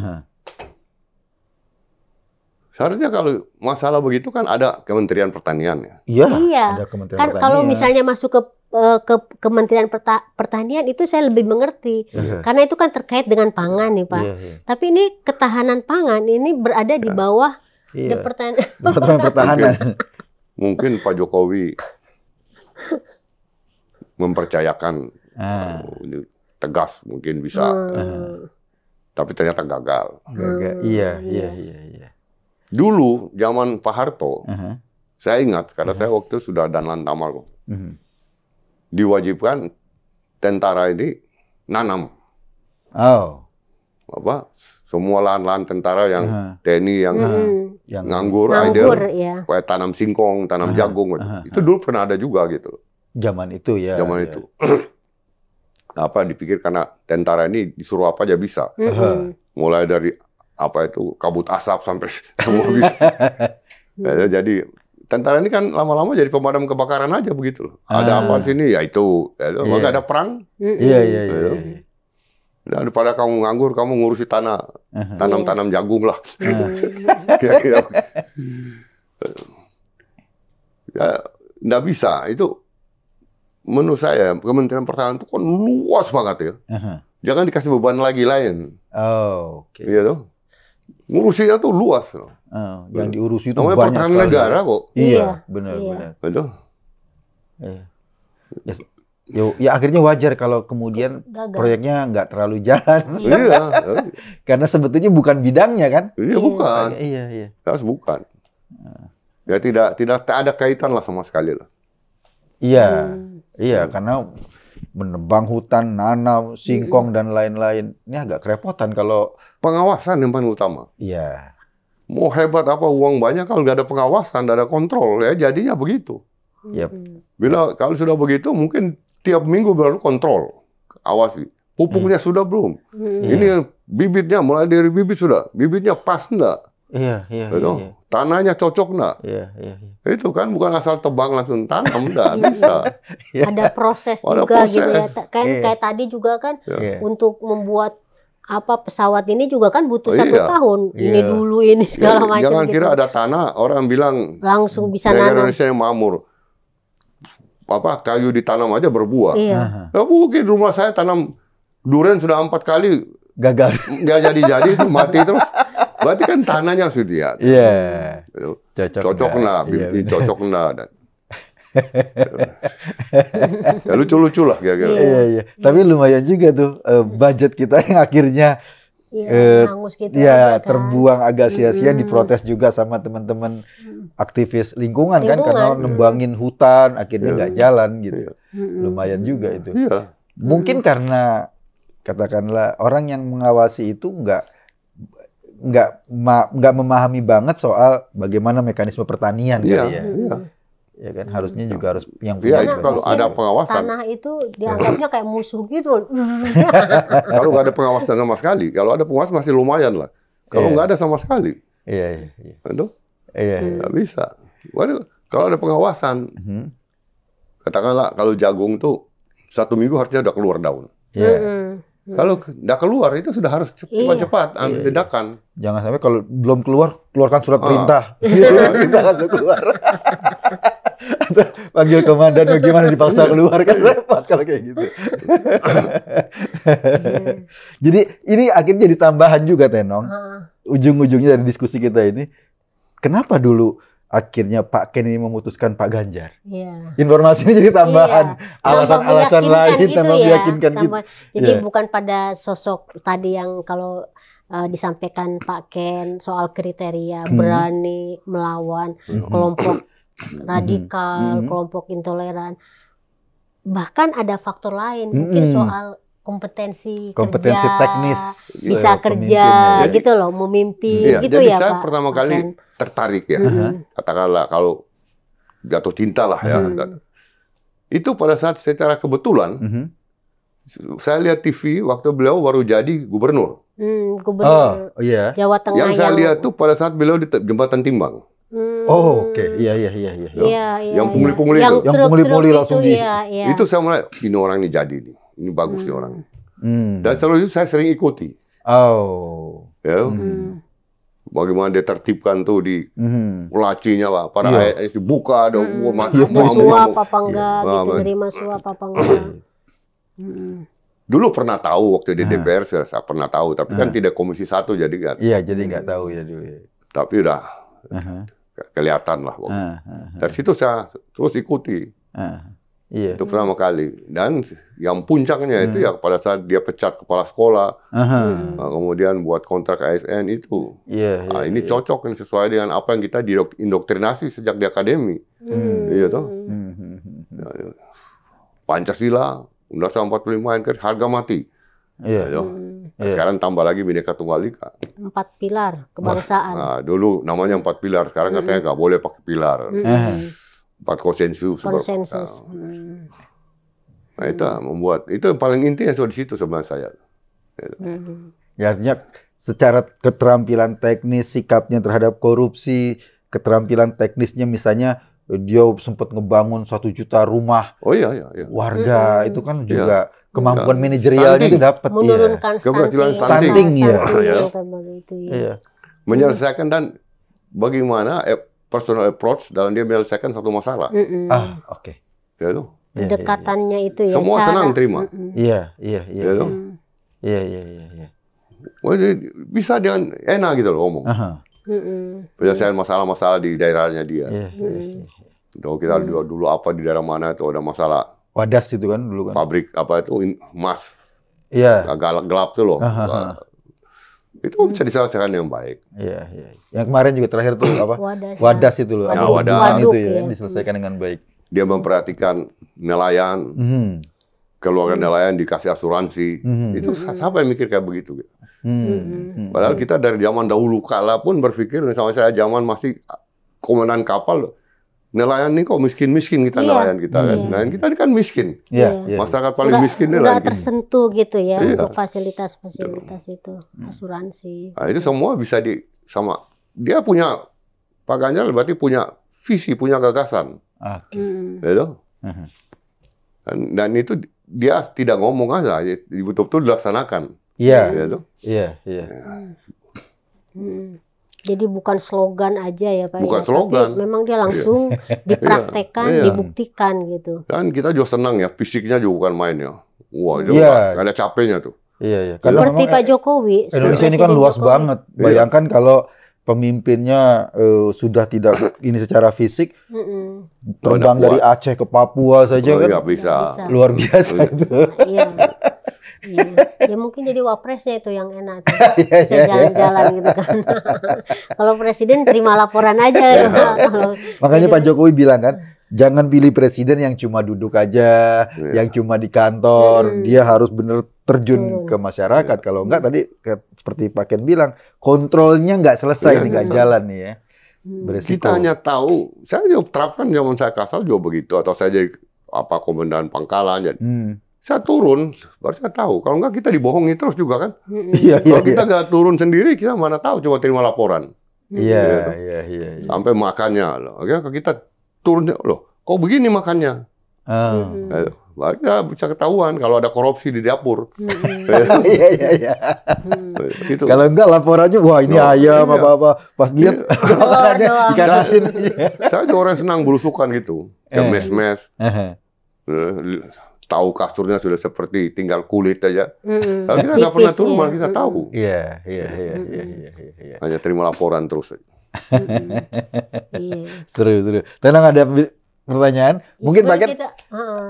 Seharusnya kalau masalah begitu kan ada Kementerian Pertanian ya.
Iya.
Ada Kementerian
Kan
Pertanian.
kalau misalnya masuk ke Kementerian Pertanian itu saya lebih mengerti. Karena itu kan terkait dengan pangan nih Pak. Tapi ini ketahanan pangan ini berada di bawah Departemen
Pertahanan.
Mungkin Pak Jokowi mempercayakan tegas mungkin bisa. Tapi ternyata gagal.
Iya.
Dulu zaman Pak Harto, saya ingat karena saya waktu itu sudah Danlan Tamar, diwajibkan tentara ini nanam. Semua lahan-lahan tentara yang TNI yang nganggur idle, kayak tanam singkong, tanam jagung, itu dulu pernah ada juga gitu.
Zaman itu ya.
Zaman itu. Dipikir karena tentara ini disuruh apa aja bisa. Mulai dari kabut asap sampai semua bisa. Jadi tentara ini kan lama-lama jadi pemadam kebakaran aja begitu. Ada apa di sini? Ya itu. Nggak ada perang.
Iya.
Daripada kamu nganggur, kamu ngurusi tanah, tanam jagung lah. Kira-kira. Ya, nggak bisa. Itu menurut saya Kementerian Pertahanan itu kan luas banget ya. Jangan dikasih beban lagi lain.
Oke.
Iya tuh. Ngurusinya tuh luas.
Yang diurusi itu
namanya
banyak
pertahanan
sekali.
Negara kok.
Iya, benar.
Betul.
Ya akhirnya wajar kalau kemudian proyeknya nggak terlalu jalan.
Iya.
Karena sebetulnya bukan bidangnya kan?
Iya, bukan.
Iya.
Harus bukan. Ya tidak ada kaitan lah sama sekali lah.
Iya, karena menebang hutan, nanam, singkong dan lain-lain. Ini agak kerepotan kalau
pengawasan yang paling utama.
Iya.
Mau hebat apa uang banyak kalau nggak ada pengawasan, nggak ada kontrol ya jadinya begitu. Kalau sudah begitu mungkin tiap minggu baru kontrol, awasi. Pupuknya sudah belum? Ini bibitnya mulai dari bibitnya pas enggak?
Iya.
Tanahnya cocok enggak?
Iya.
Itu kan bukan asal tebang langsung tanam, enggak bisa.
Ada proses juga gitu ya. Kayak tadi juga kan untuk membuat pesawat ini juga kan butuh 1 tahun. Ini dulu ini segala macam.
Jangan
gitu.
kira ada tanah orang bilang
langsung bisa nanam.
Indonesia yang makmur. Kayu ditanam aja berbuah.
Iya.
Mungkin rumah saya tanam durian sudah 4 kali
gagal.
Nggak jadi itu mati terus. Berarti kan tanahnya sudah.
Iya.
Cocok enggak, bibit cocok enggak. Ya lucu-lucu lah kira-kira.
Iya. Tapi lumayan juga tuh budget kita yang akhirnya terbuang agak sia-sia, diprotes juga sama teman-teman aktivis lingkungan kan karena nembangin hutan akhirnya nggak jalan gitu. Lumayan juga itu. Mungkin karena katakanlah orang yang mengawasi itu nggak memahami banget soal bagaimana mekanisme pertanian kali ya. Ya kan harusnya juga harus yang punya.
Itu kalau ada pengawasan.
Tanah itu dianggapnya kayak musuh gitu.
Kalau nggak ada pengawasan sama sekali, kalau ada pengawasan masih lumayan lah. Kalau nggak ada sama sekali, nggak bisa. Waduh, kalau ada pengawasan, katakanlah kalau jagung tuh 1 minggu harusnya udah keluar daun. Kalau nggak keluar itu sudah harus cepat-cepat ambil tindakan.
Jangan sampai kalau belum keluarkan surat perintah. Kita harus keluar. Atau panggil komandan bagaimana dipaksa keluar kan repot kalau kayak gitu. Jadi ini akhirnya jadi tambahan juga Tenong. Ujung-ujungnya dari diskusi kita ini, kenapa dulu akhirnya Pak Ken ini memutuskan Pak Ganjar? Informasinya jadi tambahan, alasan-alasan lain tambah meyakinkan gitu.
Jadi bukan pada sosok tadi yang kalau disampaikan Pak Ken soal kriteria berani melawan kelompok radikal, kelompok intoleran. Bahkan ada faktor lain, mungkin soal kompetensi kerja,
teknis,
bisa kerja gitu loh, memimpin gitu
jadi
ya Pak.
Jadi saya pertama kali tertarik ya, katakanlah kalau jatuh cinta lah ya. Itu pada saat secara kebetulan, saya lihat TV waktu beliau baru jadi gubernur.
Gubernur Jawa Tengah.
Yang saya lihat tuh pada saat beliau di jembatan Timbang.
Iya.
Yang pungli-pungli
itu. Yang pungli-pungli langsung
Itu saya mulai, ini orang ini jadi nih. Ini bagus nih orang. Dan selalu itu saya sering ikuti.
Oh.
Ya. Bagaimana dia tertibkan tuh di lacinya, Pak. Pada akhirnya dibuka, ada
suap apa enggak, gitu, nerima suap apa enggak.
Dulu pernah tahu waktu di DPR, saya pernah tahu, tapi kan tidak Komisi 1 jadi kan.
Iya, jadi nggak tahu ya dulu.
Tapi udah kelihatan lah. Dari situ saya terus ikuti.
Iya.
Itu pertama kali. Dan yang puncaknya itu ya pada saat dia pecat kepala sekolah, kemudian buat kontrak ASN itu. Ini cocok, ini sesuai dengan apa yang kita diindoktrinasi sejak di akademi. Iya toh. Pancasila, Undang-Undang 45 yang harga mati. Sekarang tambah lagi Bhinneka Tunggal Ika.
4 pilar kebangsaan.
Nah, dulu namanya 4 pilar, sekarang katanya nggak boleh pakai pilar. 4 konsensus. Nah, itu membuat, itu yang paling intinya di situ sebenarnya saya.
Ya, artinya secara keterampilan teknis, sikapnya terhadap korupsi, keterampilan teknisnya misalnya dia sempat ngebangun 1 juta rumah warga, itu kan juga kemampuan manajerialnya itu dapat.
Menurunkan
stunting.
Menyelesaikan dan bagaimana personal approach dalam dia menyelesaikan satu masalah.
Oke.
Ya tuh.
Pendekatannya itu ya.
Semua senang terima.
Iya.
Bisa dengan enak gitu loh ngomong. Penyelesaian masalah-masalah di daerahnya dia. Kita dulu apa di daerah mana itu ada masalah.
Wadas itu kan dulu kan.
Pabrik apa itu emas. Agak gelap tuh loh. Itu bisa diselesaikan dengan baik.
Yang kemarin juga terakhir tuh apa? Wadas itu loh.
Wadas
itu ya, diselesaikan dengan baik.
Dia memperhatikan nelayan, keluarga nelayan dikasih asuransi. Itu siapa yang mikir kayak begitu? Padahal kita dari zaman dahulu kala pun berpikir, misalnya saya zaman masih komandan kapal, nelayan ini kok miskin-miskin kita nelayan kita kan. Nelayan kita ini kan miskin. Masyarakat paling miskin nelayan.
Nggak tersentuh gitu ya untuk fasilitas-fasilitas itu, asuransi.
Nah, itu semua bisa dia punya, Pak Ganjar berarti punya visi, punya gagasan. Dan itu dia tidak ngomong aja, betul-betul dilaksanakan.
Jadi bukan slogan aja ya Pak.
Bukan slogan.
Tapi memang dia langsung dipraktekkan, dibuktikan gitu.
Dan kita juga senang ya, fisiknya juga bukan main ya. Wah, gak ada capeknya tuh.
Seperti Pak Jokowi.
Indonesia ini kan luas banget. Bayangkan kalau pemimpinnya sudah tidak ini secara fisik, terbang dari Aceh ke Papua saja kan
bisa.
Luar biasa itu.
Ya mungkin jadi wapresnya itu yang enak tuh. Bisa jalan-jalan gitu kan. Kalau presiden terima laporan aja.
Makanya Pak Jokowi bilang kan, jangan pilih presiden yang cuma duduk aja, yang cuma di kantor. Dia harus benar terjun ke masyarakat. Kalau enggak tadi seperti Pak Ken bilang, kontrolnya nggak selesai, nggak jalan nih ya. Beresiko.
Kita hanya tahu, saya juga terapkan zaman saya kasal juga begitu, atau saya jadi komandan pangkalan. Saya turun, baru saya tahu. Kalau enggak kita dibohongi terus juga kan. Kalau kita nggak turun sendiri, kita mana tahu, coba terima laporan. Sampai makannya, kita turun, loh, kok begini makannya? Baru kita bisa ketahuan kalau ada korupsi di dapur.
Gitu. Kalau enggak laporannya, wah ini ayam apa-apa. Pas lihat ikan asin.
Saya juga orang senang belusukan gitu, ke mes-mes. Tahu kasurnya sudah seperti tinggal kulit aja. Kalau kita nggak pernah turun, malah kita tahu. Hanya terima laporan terus.
Seru. Tenang, ada pertanyaan. Mungkin Pak Ken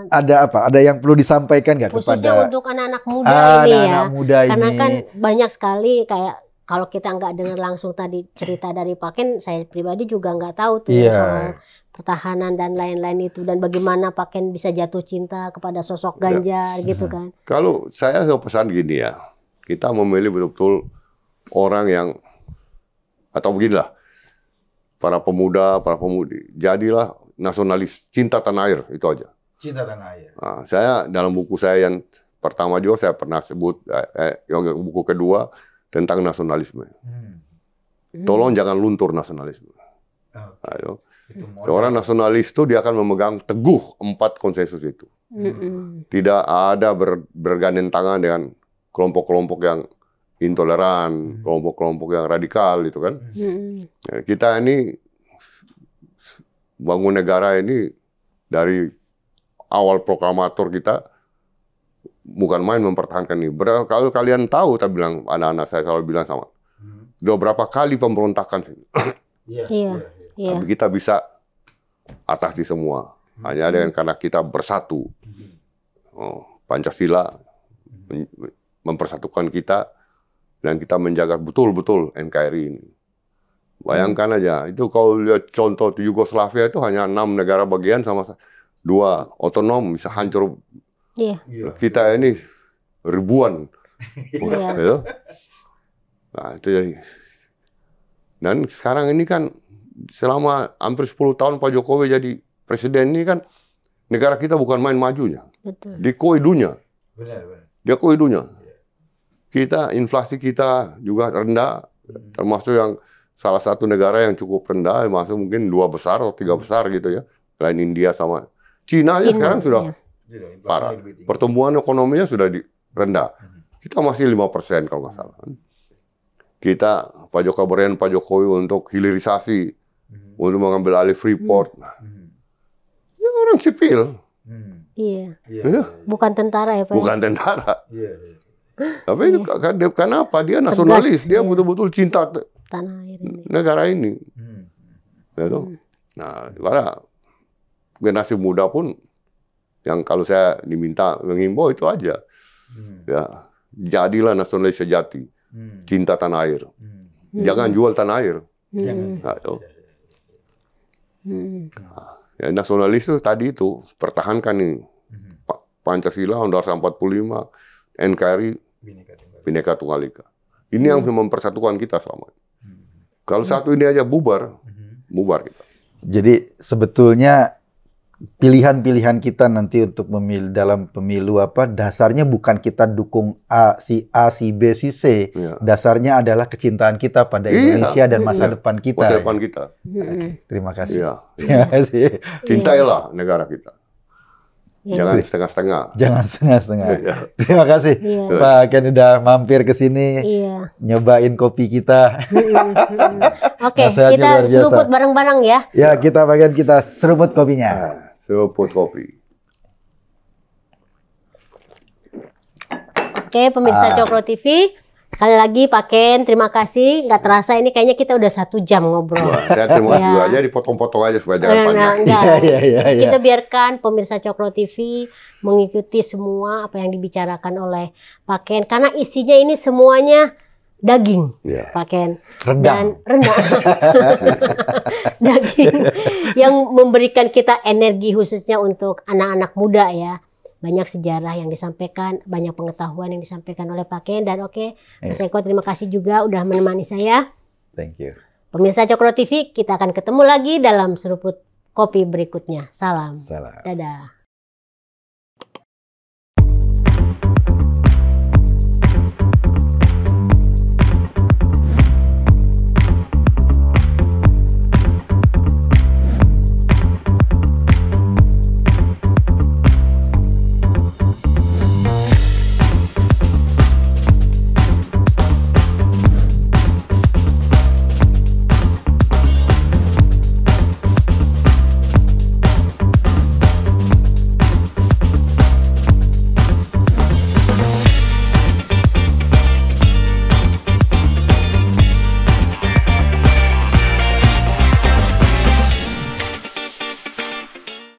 ada apa? Ada yang perlu disampaikan nggak kepada
khususnya untuk anak-anak muda ini ya?
Anak muda ini.
Karena kan banyak sekali kayak kalau kita nggak dengar langsung tadi cerita dari Pak Ken, saya pribadi juga nggak tahu tuh soal pertahanan dan lain-lain itu, dan bagaimana Pak Ken bisa jatuh cinta kepada sosok Ganjar gitu kan.
Kalau saya pesan gini ya, kita memilih betul-betul orang yang, atau beginilah, para pemuda, para pemudi, jadilah nasionalis, cinta tanah air, itu aja.
Cinta tanah air.
Nah, saya dalam buku saya yang pertama juga saya pernah sebut, yang buku kedua tentang nasionalisme. Tolong jangan luntur nasionalisme. Ayo. Seorang nasionalis itu dia akan memegang teguh 4 konsensus itu. Tidak ada bergandeng tangan dengan kelompok-kelompok yang intoleran, kelompok-kelompok yang radikal itu kan. Ya, kita ini bangun negara ini dari awal proklamator kita bukan main mempertahankan ini. Kalau kalian tahu, saya bilang, anak-anak saya selalu bilang sama, udah berapa kali pemberontakan. Tapi kita bisa atasi semua. Hanya dengan karena kita bersatu. Pancasila mempersatukan kita dan kita menjaga betul-betul NKRI ini. Bayangkan aja, itu kalau lihat contoh di Yugoslavia itu hanya 6 negara bagian sama 2 otonom bisa hancur. Kita ini ribuan. Ya. Nah, itu jadi. Dan sekarang ini kan selama hampir 10 tahun Pak Jokowi jadi presiden ini kan negara kita bukan main majunya. Dikoi dunia. Dia koi dunia. Kita, inflasi kita juga rendah, termasuk yang salah satu negara yang cukup rendah, masuk mungkin 2 besar atau 3 besar gitu ya. Selain India sama Cina aja sekarang sudah parah. Pertumbuhan ekonominya sudah rendah. Kita masih 5% kalau nggak salah. Kita, Pak Jokowi untuk hilirisasi, untuk mengambil alih Freeport. Ya orang sipil.
Iya. Bukan tentara ya Pak?
Bukan tentara. Tapi itu kenapa? Dia nasionalis, dia betul-betul cinta
tanah air ini.
Negara ini. Nah, pada generasi muda pun yang kalau saya diminta menghimbau itu aja. Ya, jadilah nasionalis sejati. Cinta tanah air. Jangan jual tanah air. Ya, nasionalis itu tadi itu pertahankan ini. Pancasila, Undang-Undang 45, NKRI, Bhinneka Tunggal Ika. Ini yang mempersatukan kita selama ini. Kalau satu ini aja bubar kita.
Jadi sebetulnya pilihan-pilihan kita nanti untuk memilih dalam pemilu dasarnya bukan kita dukung si A, si B, si C. Dasarnya adalah kecintaan kita pada Indonesia dan masa depan kita.
Masa depan kita.
Terima kasih.
Terima kasih. Cintailah negara kita. Jangan setengah-setengah.
Jangan setengah-setengah. Terima kasih Pak Ken udah mampir ke sini, nyobain kopi kita.
Oke, kita seruput bareng-bareng ya.
Ya, kita seruput kopinya.
Seruput kopi.
Oke, pemirsa Cokro TV. Sekali lagi Pak Ken, terima kasih. Nggak terasa ini kayaknya kita udah 1 jam ngobrol.
Saya terima kasih juga aja, dipotong-potong aja supaya jangan panjang.
Kita biarkan pemirsa Cokro TV mengikuti semua apa yang dibicarakan oleh Pak Ken. Karena isinya ini semuanya daging, Pak Ken.
Rendang.
Daging yang memberikan kita energi khususnya untuk anak-anak muda ya. Banyak sejarah yang disampaikan, banyak pengetahuan yang disampaikan oleh Pak Ken. Dan Mas Eko terima kasih juga udah menemani saya.
Thank you.
Pemirsa Cokro TV, kita akan ketemu lagi dalam seruput kopi berikutnya. Salam.
Salam.
Dadah.